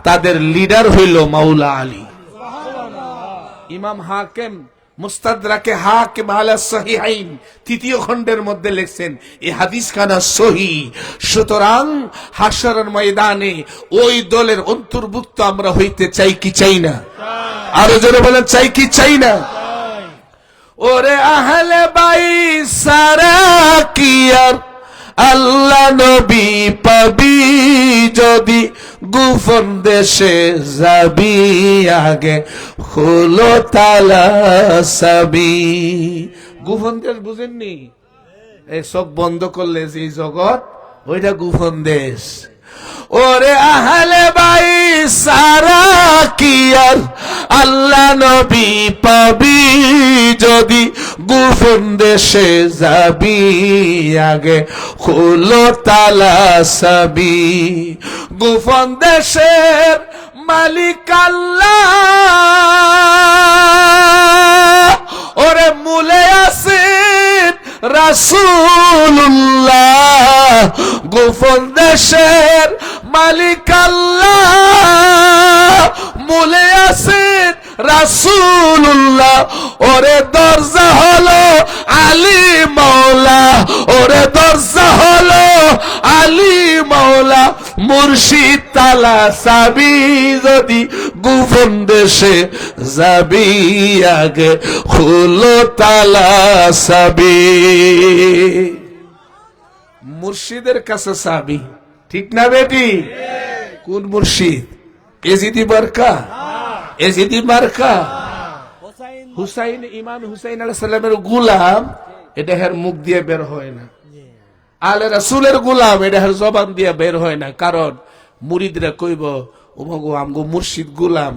তাদের লিডার হইল মাওলা আলী। ইমাম হাকিম মুস্তাদরাকে হাকিম আলা সহিহাইন 3য় খণ্ডের মধ্যে লিখছেন এই হাদিস খানা সহি। সুতরাং হাশরের ময়দানে ওই দলের অন্তর্ভুক্ত আমরা হইতে চাই কি চাই না? আরো জোরে বলেন চাই কি চাই না? ওরে আহলে বাইত সারা কি আর আল্লাহ নবী পাবি, যদি গুফন দেশে যাবি, আগে হলো তালা সাবি। গুফন দেশ বুঝেননি? এই চোখ বন্ধ করলে যে জগৎ, ওইটা গুফন দেশ। ওরে আহলে বাইত সারা কি আর আল্লাহ নবী পাবি, যদি গুফন দেশে যাবি, আগে হলো তালা সাবি। গুফন দেশের মালিক আল্লাহ, ওরে মূলে আছেন রাসূলুল্লাহ। গোপন দেশের মালিক আল্লাহ, মূলে আছেন রাসূলুল্লাহ। ওরে দরজা হলো আলী মাওলা, ওরে দরজা হলো আলী মাওলা। মুর্শিদ তালা সাবি, যদি গোপন দেশে যাবি, আগে হলো তালা সাবি। মুর্শিদের কাছে সাবি, ঠিক না বেটি? কোন মুর্শিদ? এজিদি মার্কা, এজিদি মার্কা। হুসাইন, ইমাম হুসাইন আলাইহিস সালামের গোলাম, এটা হের মুখ দিয়ে বের হয় না। আলে রাসূলের গোলাম, এটা হের জবান দিয়ে বের হয় না। কারণ মুরিদরা কইব ওমাগো আমগো মুর্শিদ গোলাম,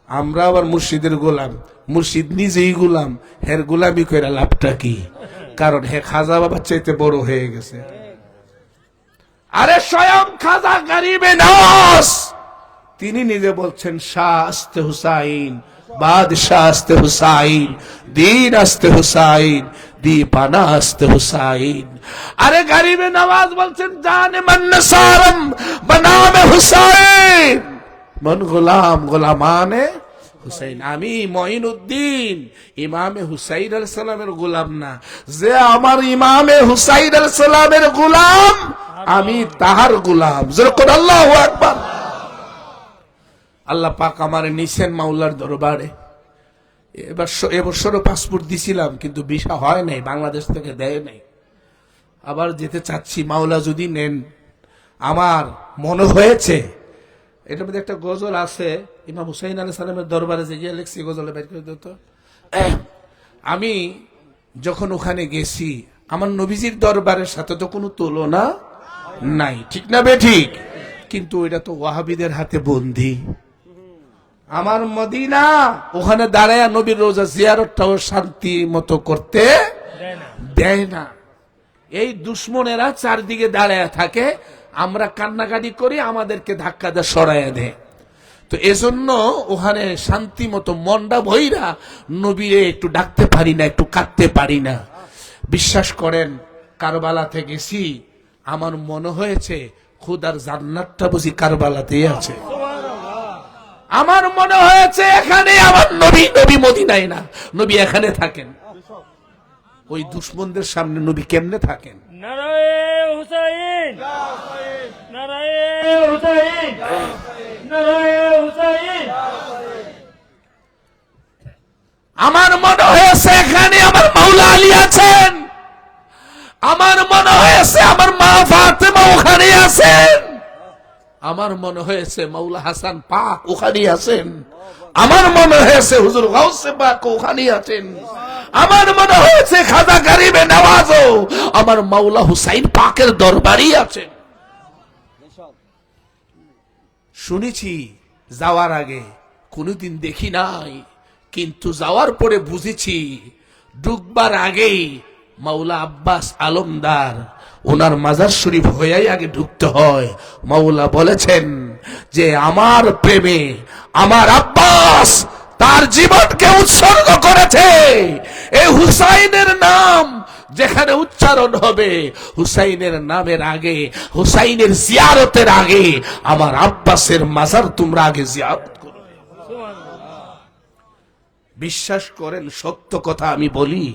আমরা আবার মুর্শিদের গোলাম, মুর্শিদ নিজেই গোলাম, হের গোলামি কইরা লাভটা কি? কারণ হে খাজা বাবার চাইতে বড় হয়ে গেছে। আরে স্বয়ং খাজা গরিবে নওয়াজ তিনি নিজে বলছেন, শাহ আস্তে হুসাইন, বাদশাহ আস্তে হুসাইন, দিন আস্তে হুসাইন, দীপানা আস্তে হুসাইন। আরে গরিবে নওয়াজ বলছেন, জানে মন নসারম বনামে হুসাইন, মন গোলাম গোলামানে হুসাইন। আমি মঈনুদ্দিন ইমামে হুসাইন আলাইহিস সালামের গোলাম না, যে আমার ইমামে হুসাইন আলাইহিস সালামের গোলাম আমি তাহার গোলাম। যেরকম আল্লাহু আকবার। আল্লাহ পাক আমারে নিছেন মাওলার দরবারে। এবছরও পাসপোর্ট দিছিলাম, কিন্তু ভিসা হয় নাই, বাংলাদেশ থেকে দেয় নাই। আবার যেতে চাচ্ছি, মাওলা যদি নেন। আমার মনে হয়েছে, এটার মধ্যে একটা গজল আছে, ইমাম হুসাইন আলাইহিস সালামের দরবারে যে গিয়ে লিখছি, গজলে বের করে দিত। আমি যখন ওখানে গেছি, আমার নবীজির দরবারের সাথে তো কোনো তুলনা নাই, ঠিক না বে ঠিক? কিন্তু এটা তো ওয়াহাবিদের হাতে বন্দী। আমার মদিনা, ওখানে দাঁড়ায় নবীর রোজা জিয়ারতটাও শান্তি মতো করতে দেয় না। এই দুশ্মনেরা চারদিকে দাঁড়ায় থাকে, আমরা কান্নাকাটি করি, আমাদেরকে ধাক্কা দিয়ে সরাইয়া দেয়। তো এজন্য ওখানে শান্তি মতো মনটা ভইরা নবীরে একটু ডাকতে পারি না, একটু কাঁদতে পারি না। বিশ্বাস করেন, কারবালাতে গেছি, আমার মনে হয়েছে খুদার জান্নাতটা বুঝি কারবালাতেই আছে। আমার মনে হয়েছে এখানে আমার নবী, নবী মদিনায় না, নবী এখানে থাকেন। ওই দুশ্মনদের সামনে নবী কেমনে থাকেন? নারায়ে হুসাইন, নারায়ে হুসাইন, নারায়ে হুসাইন। আমার মনে হয়েছে এখানে আমার মাওলা আলী আছেন। আমার মনে হয়েছে আমার মা ফাতেমা ওখানে আছেন। আমার মনে হয়েছে মাওলা হাসান পাক ওখানে আছেন। আমার মনে হয়েছে হুজুর গাউসে পাক ওখানে আছেন। আমার মনে হয়েছে খাজা গরিবে নওয়াজও আমার মাওলা হুসাইন পাকের দরবারই আছেন। শুনেছি যাওয়ার আগে, কোনোদিন দেখি নাই, কিন্তু যাওয়ার পরে বুঝেছি। ঢুকবার আগেই মাওলা আব্বাস আলমদার ওনার মাজার শরীফ হয়েই আগে ঢুকতে হয়। মাওলা বলেছেন যে আমার প্রেমে আমার আব্বাস তার জীবনকে উৎসর্গ করেছে। এই হুসাইনের নাম যেখানে উচ্চারণ হবে, হুসাইনের নামের আগে, হুসাইনের জিয়ারতের আগে আমার আব্বাসের মাজার তোমরা আগে জিয়ারত করো। বিশ্বাস করেন, সত্য কথা আমি বলি,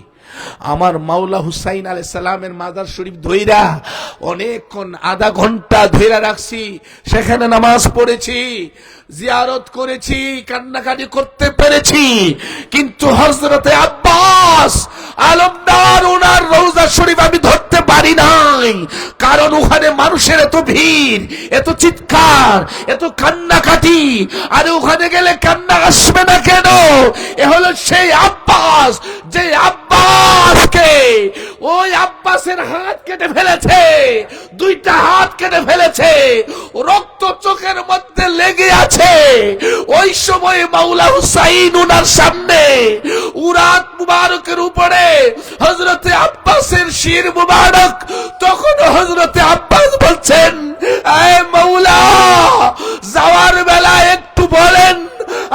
আমার মাওলা হুসাইন আলাইহিস সালামের মাজার শরীফ ধইরা অনেকক্ষণ, আধা ঘন্টা ধইরা রাখছি। সেখানে নামাজ পড়েছি, জিয়ারত করেছি, কান্নাকাটি করতে পেরেছি। কিন্তু হযরতে আব্বাস আলমদার ওনার রওজা শরীফ আমি ধরতে পারি নাই। কারণ ওখানে মানুষের এত ভিড়, এত চিৎকার, এত কান্নাকাটি। আর ওখানে গেলে কান্না আসবে না কেন? এ হলো সেই আব্বাস, যে আব্বাসকে ওই আব্বাসের হাত কেটে ফেলেছে, দুইটা হাত কেটে ফেলেছে, রক্ত চোখের মধ্যে লেগে আছে। ওই সময় মাওলা হুসাইন উনার সামনে উরাত মুবারকের উপরে হযরতে আব্বাসের শির মুবারক। তখন হযরতে আব্বাস বলছেন, এ মাওলা, যাওয়ার বেলা একটু বলেন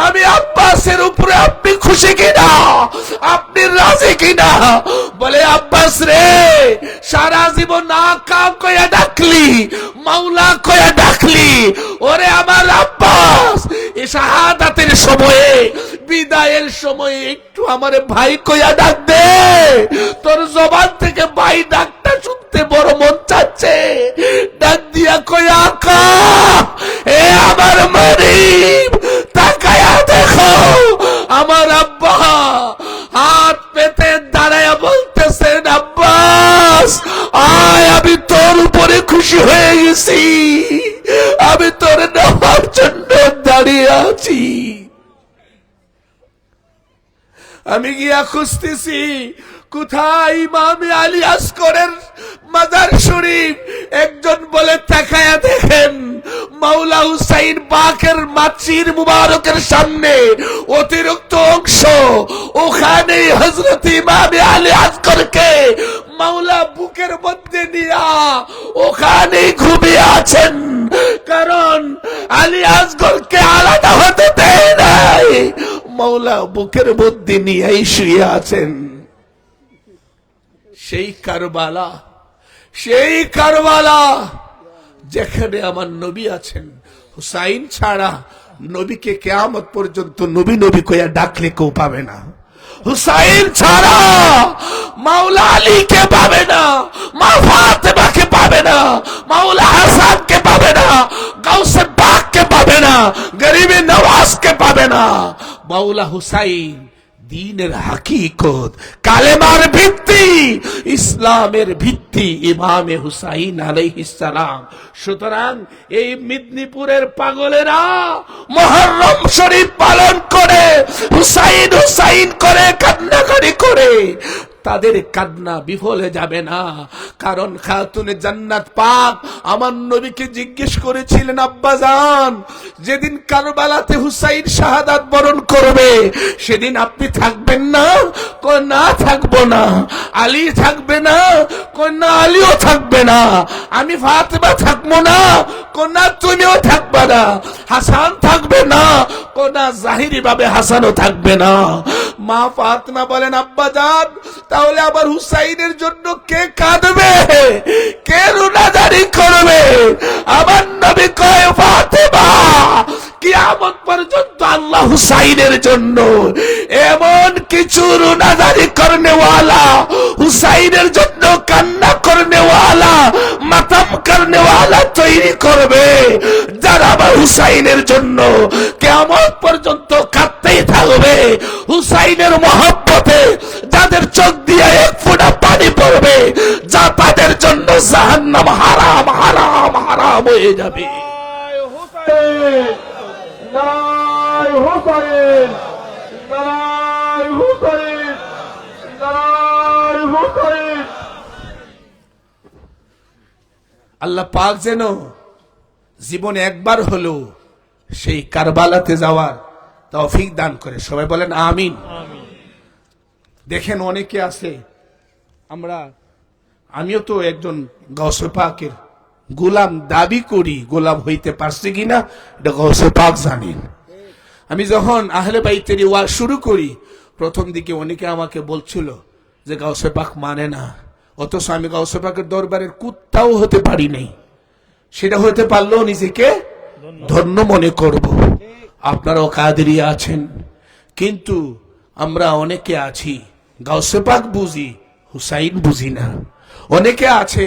আমি আব্বাসের উপরে আপনি খুশি কিনা, আপনি রাজি কিনা? বলে, আব্বাস রে, সারা জীবন না কা কয়া ডাকলি, মাওলা কয়া ডাকলি, ওরে আমার আব্বাস, এ শাহাদাতের সময়ে, বিদায়ের সময়ে একটু আমারে ভাই কয়া ডাক দে। তোর জবান থেকে ভাই ডাকটা শুনতে বড় মন চাচ্ছে। ডাক দিয়া কয়া, আকা, এ আমার মরিব, তাকায়া দেখো, আমার আব্বা হাত পেতে দাঁড়ায়া বলতেছেন, আব্বাস আয়, আমি তোর উপরে খুশি হয়ে গেছি, আমি তোর নেওয়ার জন্য দাঁড়িয়ে আছি। আমি গিয়া খুঁজতেছি কোথায় ইমাম আলী আসগরের মাজার শরীফ। একজন বলে তাকায়া দেখেন মাওলা হুসাইন বাকের মাচির মুবারকের সামনে অতিরিক্ত অংশ, ওখানে হযরত ইমাম আলী আসগরকে মাওলা বুকের মধ্যে নিয়া ওখানে ঘুমিয়ে আছেন, কারণ আলী আসগরকে আলাদা হতে দেয় নাই, মাওলা বুকের মধ্যে নিয়েই শুয়ে আছেন। সেই কারবালা, সেই কারবালা যেখানে আমার নবী আছেন। হুসাইন ছাড়া নবীকে কিয়ামত পর্যন্ত নবী নবী কইয়া ডাকলে কেউ পাবে না। হুসাইন ছাড়া মাওলা আলীকে পাবে না, মা ফাতেমাকে পাবে না, মাওলা হাসানকে পাবে না, গাউসে পাককে পাবে না, গরিবে নওয়াজকে পাবে না। মাওলা হুসাইন দ্বীনের হাকিকত, কালেমার ভিত্তি, ইসলামের ভিত্তি ইমামে হুসাইন আলাইহিস সালাম। সুতরাং এই মেদিনীপুরের পাগলেরা মুহররম শরীফ পালন করে হুসাইন হুসাইন করে কান্নাকাটি করে, তাদের কান্না বিফলে যাবে না। কারণ খাতুনে জান্নাত পাক আমার নবীকে জিজ্ঞেস করেছিলেন, আব্বাজান যেদিন কারবালাতে হুসাইন শাহাদাত বরণ করবে সেদিন আপনি থাকবেন না? কই না, থাকবো না। আলী থাকবে না? কই না, আলীও থাকবে না। আমি ফাতেমা থাকবো না? কই না, তুমিও থাকবে না। হাসান থাকবে না? কই না, জাহিরি ভাবে হাসানও থাকবে না। মা ফাতেমা বলেন, আব্বাজান তাহলে আবার হুসাইনের জন্য কে কাঁদবে, কে রুনাজারি করবে? আমার নবী কয়, ফাতেমা কিয়ামত পর্যন্ত আল্লাহ হুসাইনের জন্য এমন কিছু রুনাজারি করনেওয়ালা, হুসাইনের জন্য কান্না করনেওয়ালা, মাতাম করনেওয়ালা তৈরি করবে, যারা আবার হুসাইনের জন্য কিয়ামত পর্যন্ত কাঁদতেই থাকবে। হুসাইনের মহব্বতে যাদের চোখ দিয়ে এক ফোঁটা পানি পড়বে, যা তাদের জন্য জাহান্নাম হারাম হারাম হারাম হয়ে যাবে। নারায়ে হুসাইন, নারায়ে হুসাইন, নারায়ে হুসাইন। আল্লাহ পাক যেন জীবনে একবার হলো সেই কারবালাতে যাওয়ার তৌফিক দান করে। সবাই বলেন আমিন। দেখেন অনেকে আছে, আমিও তো একজন গাউসে পাকের গোলাম দাবি করি, গোলাম হইতে পারছি কিনা এটা গাউসে পাক জানেন। আমি যখন আহলে বাইতের ওয়াজ শুরু করি, প্রথম দিকে অনেকে আমাকে বলছিল যে গাউসে পাক মানে না, অথচ আমি গাউসে পাকের দরবারের কুত্তাও হতে পারি নাই। সেটা হতে পারলেও নিজেকে ধন্য মনে করব। আপনারাও কাদেরিয়া আছেন, কিন্তু আমরা অনেকে আছি গাউসে পাক বুঝি, হুসাইন বুঝি না। অনেকে আছে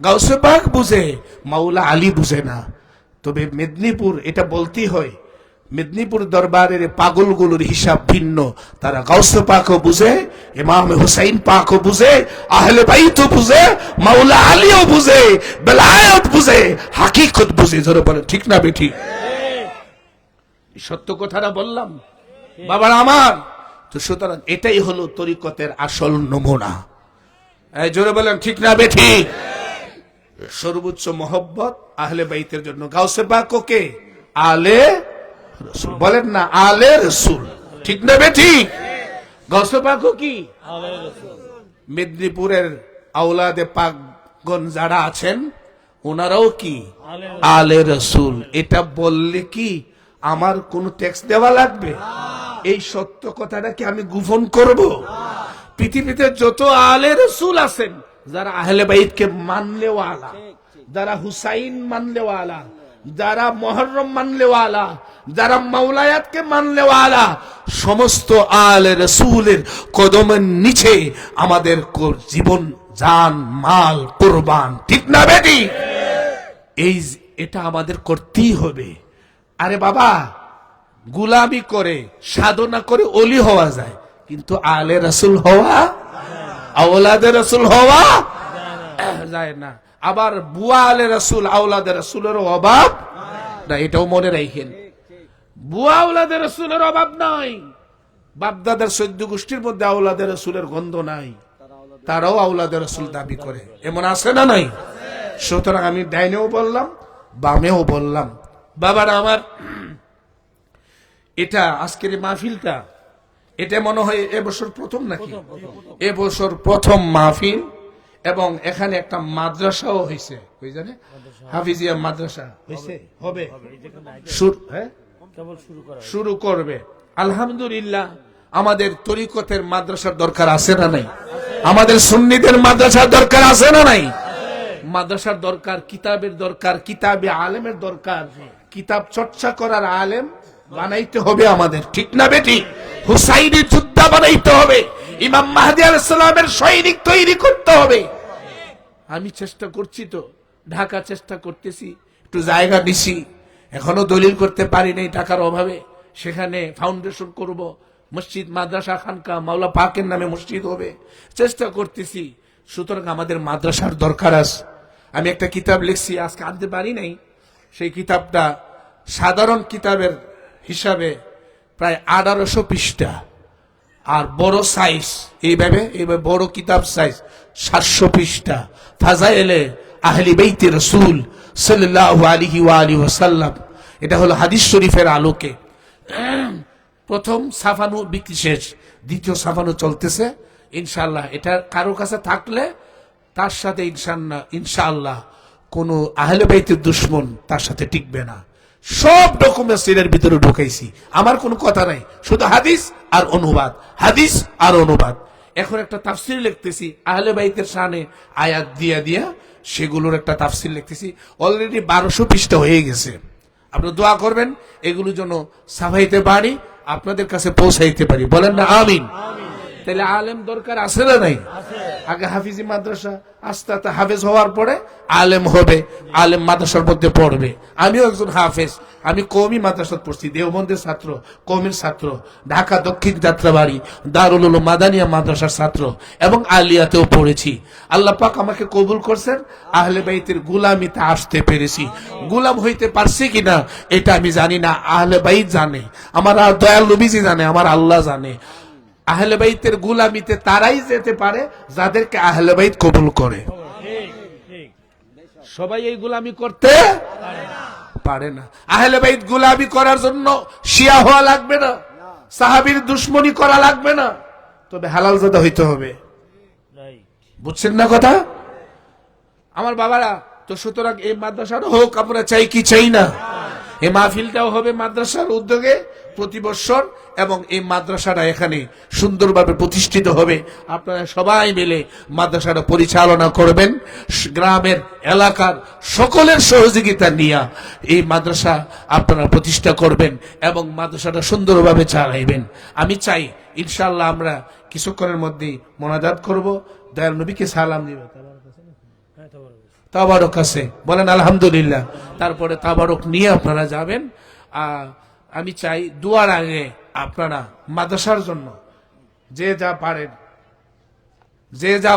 গাউসে পাক বুঝে, মাওলা আলী বুঝে না। তবে মেদিনীপুর, এটা বলতেই হয়, মেদিনীপুর দরবারের পাগলগুলোর হিসাব ভিন্ন। তারা গাউসে পাকও বুঝে, ইমাম হুসাইন পাকও বুঝে, আহলে বাইতও বুঝে, মাওলা আলীও বুঝে, বেলায়েত বুঝে, হাকিকত বুঝে। ধরে বলে ঠিক না বেঠিক? সত্য কথাটা বললাম বাবার আমার। তো সুতরাং এটাই হলো তরিকতের আসল নমুনা। এই জোরে বলেন ঠিক না বেঠিক? সর্বোচ্চ মহব্বত আহলে বাইতের জন্য। গাউসে পাক ওকে আলে রসুল বলেন না, আলে রসুল, ঠিক না বেঠিক? গাউসে পাক কি মেদিনীপুরের আওলাদে পাকগণ যারা আছেন ওনারাও কি আলে রসুল। এটা বললে কি আমার কোন ট্যাক্স দেওয়া লাগবে? এই সত্য কথাটা কি আমি গোপন করব? পৃথিবীতে যত আলে রসুল আছেন, যারা আহলে বাইতকে মানলেওয়ালা, যারা হুসাইন মানলেওয়ালা, যারা মুহররম মানলেওয়ালা, যারা মাওলায়াতকে মানলেওয়ালা, সমস্ত আলে রসুলের কদমের নিচে আমাদের জীবন, জান, মাল কুরবান, ঠিক না বেটি? এটা আমাদের করতেই হবে। আরে বাবা, গুলামি করে সাধনা করে অলি হওয়া যায়, কিন্তু আলে রসুল হওয়া, আওলাদে রসুল হওয়া যায় না। আবার বুয়া আলে রসুল, আওলাদে রসুলের অভাব না, এটাও মনে রাখেন। বুয়া আওলাদে রসুলের অভাব নাই, বাপদাদার 14 গোষ্ঠীর মধ্যে আওলাদে রসুলের গন্ধ নাই, তারাও আওলাদে রসুল দাবি করে। এমন আছে না নাই? সুতরাং আমি ডাইনেও বললাম, বামেও বললাম। বাবারা আমার, এটা আজকের এই মাহফিলটা, এটা মনে হয় এবছর প্রথম নাকি? এবছর প্রথম মাহফিল, এবং এখানে একটা মাদ্রাসাও হয়েছে, ওই জানে হাফিজিয়া মাদ্রাসা হয়েছে, হবে, হ্যাঁ শুরু করবে। আলহামদুলিল্লাহ। আমাদের তরিকতের মাদ্রাসার দরকার আছে না নাই? আমাদের সুন্নিদের মাদ্রাসার দরকার আছে না নাই? মাদ্রাসার দরকার, কিতাবের দরকার, কিতাবে আলেমের দরকার। কিতাব চর্চা করার আলেম বানাইতে হবে আমাদের, ঠিক না বেটি? হুসাইনের যোদ্ধা বানাইতে হবে, ইমাম মাহদী আলাইহিস সালামের সৈনিক তৈরি করতে হবে। আমি চেষ্টা করছি তো, ঢাকা চেষ্টা করতেছি, একটু জায়গা নিছি, এখনো দলিল করতে পারি নাই টাকার অভাবে। সেখানে ফাউন্ডেশন করব, মসজিদ, মাদ্রাসা, খানকা, মাওলা পাকের নামে মসজিদ হবে, চেষ্টা করতেছি। সুতরাং আমাদের মাদ্রাসার দরকার আছে। আমি একটা কিতাব লিখছি, আজকে আনতে পারি নাই। সেই কিতাবটা সাধারণ কিতাবের হিসাবে প্রায় 1800 পৃষ্ঠা, আর বড় সাইজ, এইভাবে বড় কিতাব সাইজ 700 পৃষ্ঠা, ফাজাইলে আহলি বাইতে রাসূল সাল্লাল্লাহু আলাইহি ওয়া আলিহি ওয়াসাল্লাম। এটা হলো হাদিস শরীফের আলোকে। প্রথম সাফানু বিক্রি শেষ, দ্বিতীয় সাফানু চলতেছে। ইনশাআল্লাহ এটা কারো কাছে থাকলে তার সাথে ইনশাআল্লাহ কোন আহলে বাইতের দুশমন তার সাথে টিকবে না। সব ডকুমেন্টস এর ভিতরে ঢুকাইছি, আমার কোনো কথা নাই, শুধু হাদিস আর অনুবাদ, হাদিস আর অনুবাদ। এখন একটা তাফসীর লিখতেছি আহলে বাইতের শানে আয়াত দিয়া দিয়া, সেগুলোর একটা তাফসীর লিখতেছি। অলরেডি 1200 পৃষ্ঠা হয়ে গেছে। আপনারা দোয়া করবেন এগুলো যেন সাফাইতে পারি, আপনাদের কাছে পৌঁছাইতে পারি, বলেন না আমিন? তাহলে আলেম দরকার আছে না নাই? আগে হাফিজি মাদ্রাসা, আস্তে আস্তে হাফেজ হওয়ার পরে আলেম হবে, আলেম মাদ্রাসার মধ্যে পড়বে। আমিও একজন হাফেজ, আমি কওমি মাদ্রাসাত পড়ছি, দেওবন্দের ছাত্র, কওমির ছাত্র, ঢাকা দক্ষিণ যাত্রাবাড়ি দারুল উলুম মাদানিয়া মাদ্রাসার ছাত্র, এবং আলিয়াতেও পড়েছি। আল্লাহ পাক আমাকে কবুল করছেন, আহলে বাইতের গোলামিতে আসতে পেরেছি। গোলাম হইতে পারছি কিনা এটা আমি জানি না, আহলে বাইত জানে, আমার দয়াল নবীজি জানে, আমার আল্লাহ জানে। আহলে বাইতের গোলামিতে তারাই যেতে পারে যাদেরকে আহলে বাইত কবুল করে। সবাই এই গোলামি করতে পারে না। আহলে বাইত গোলামি করার জন্য শিয়া হওয়া লাগবে না, সাহাবীর দুশমনি করা লাগবে না, তবে হালাল জাদা হইতে হবে। বুঝছেন না কথা আমার বাবারা? তো সুতরাং এই মাদ্রাসাটা হোক, আমরা চাই কি চাই না? এই মাহফিলটাও হবে মাদ্রাসার উদ্যোগে প্রতি বছর, এবং এই মাদ্রাসাটা এখানে সুন্দরভাবে প্রতিষ্ঠিত হবে। আপনারা সবাই মিলে মাদ্রাসাটা পরিচালনা করবেন, গ্রামের এলাকার সকলের সহযোগিতা নিয়ে এই মাদ্রাসা আপনারা প্রতিষ্ঠা করবেন এবং মাদ্রাসাটা সুন্দরভাবে চালাইবেন। আমি চাই ইনশাআল্লাহ আমরা কিছুক্ষণের মধ্যেই মোনাজাত করব, দয়াল নবীকে সালাম দিব, তাবারক আছে, বলেন আলহামদুলিল্লাহ। তারপরে তাবারক নিয়ে আপনারা যাবেন। আমি চাই দুয়ার আগে আপনারা মাদ্রাসার জন্য যে যা পারেন, যে যা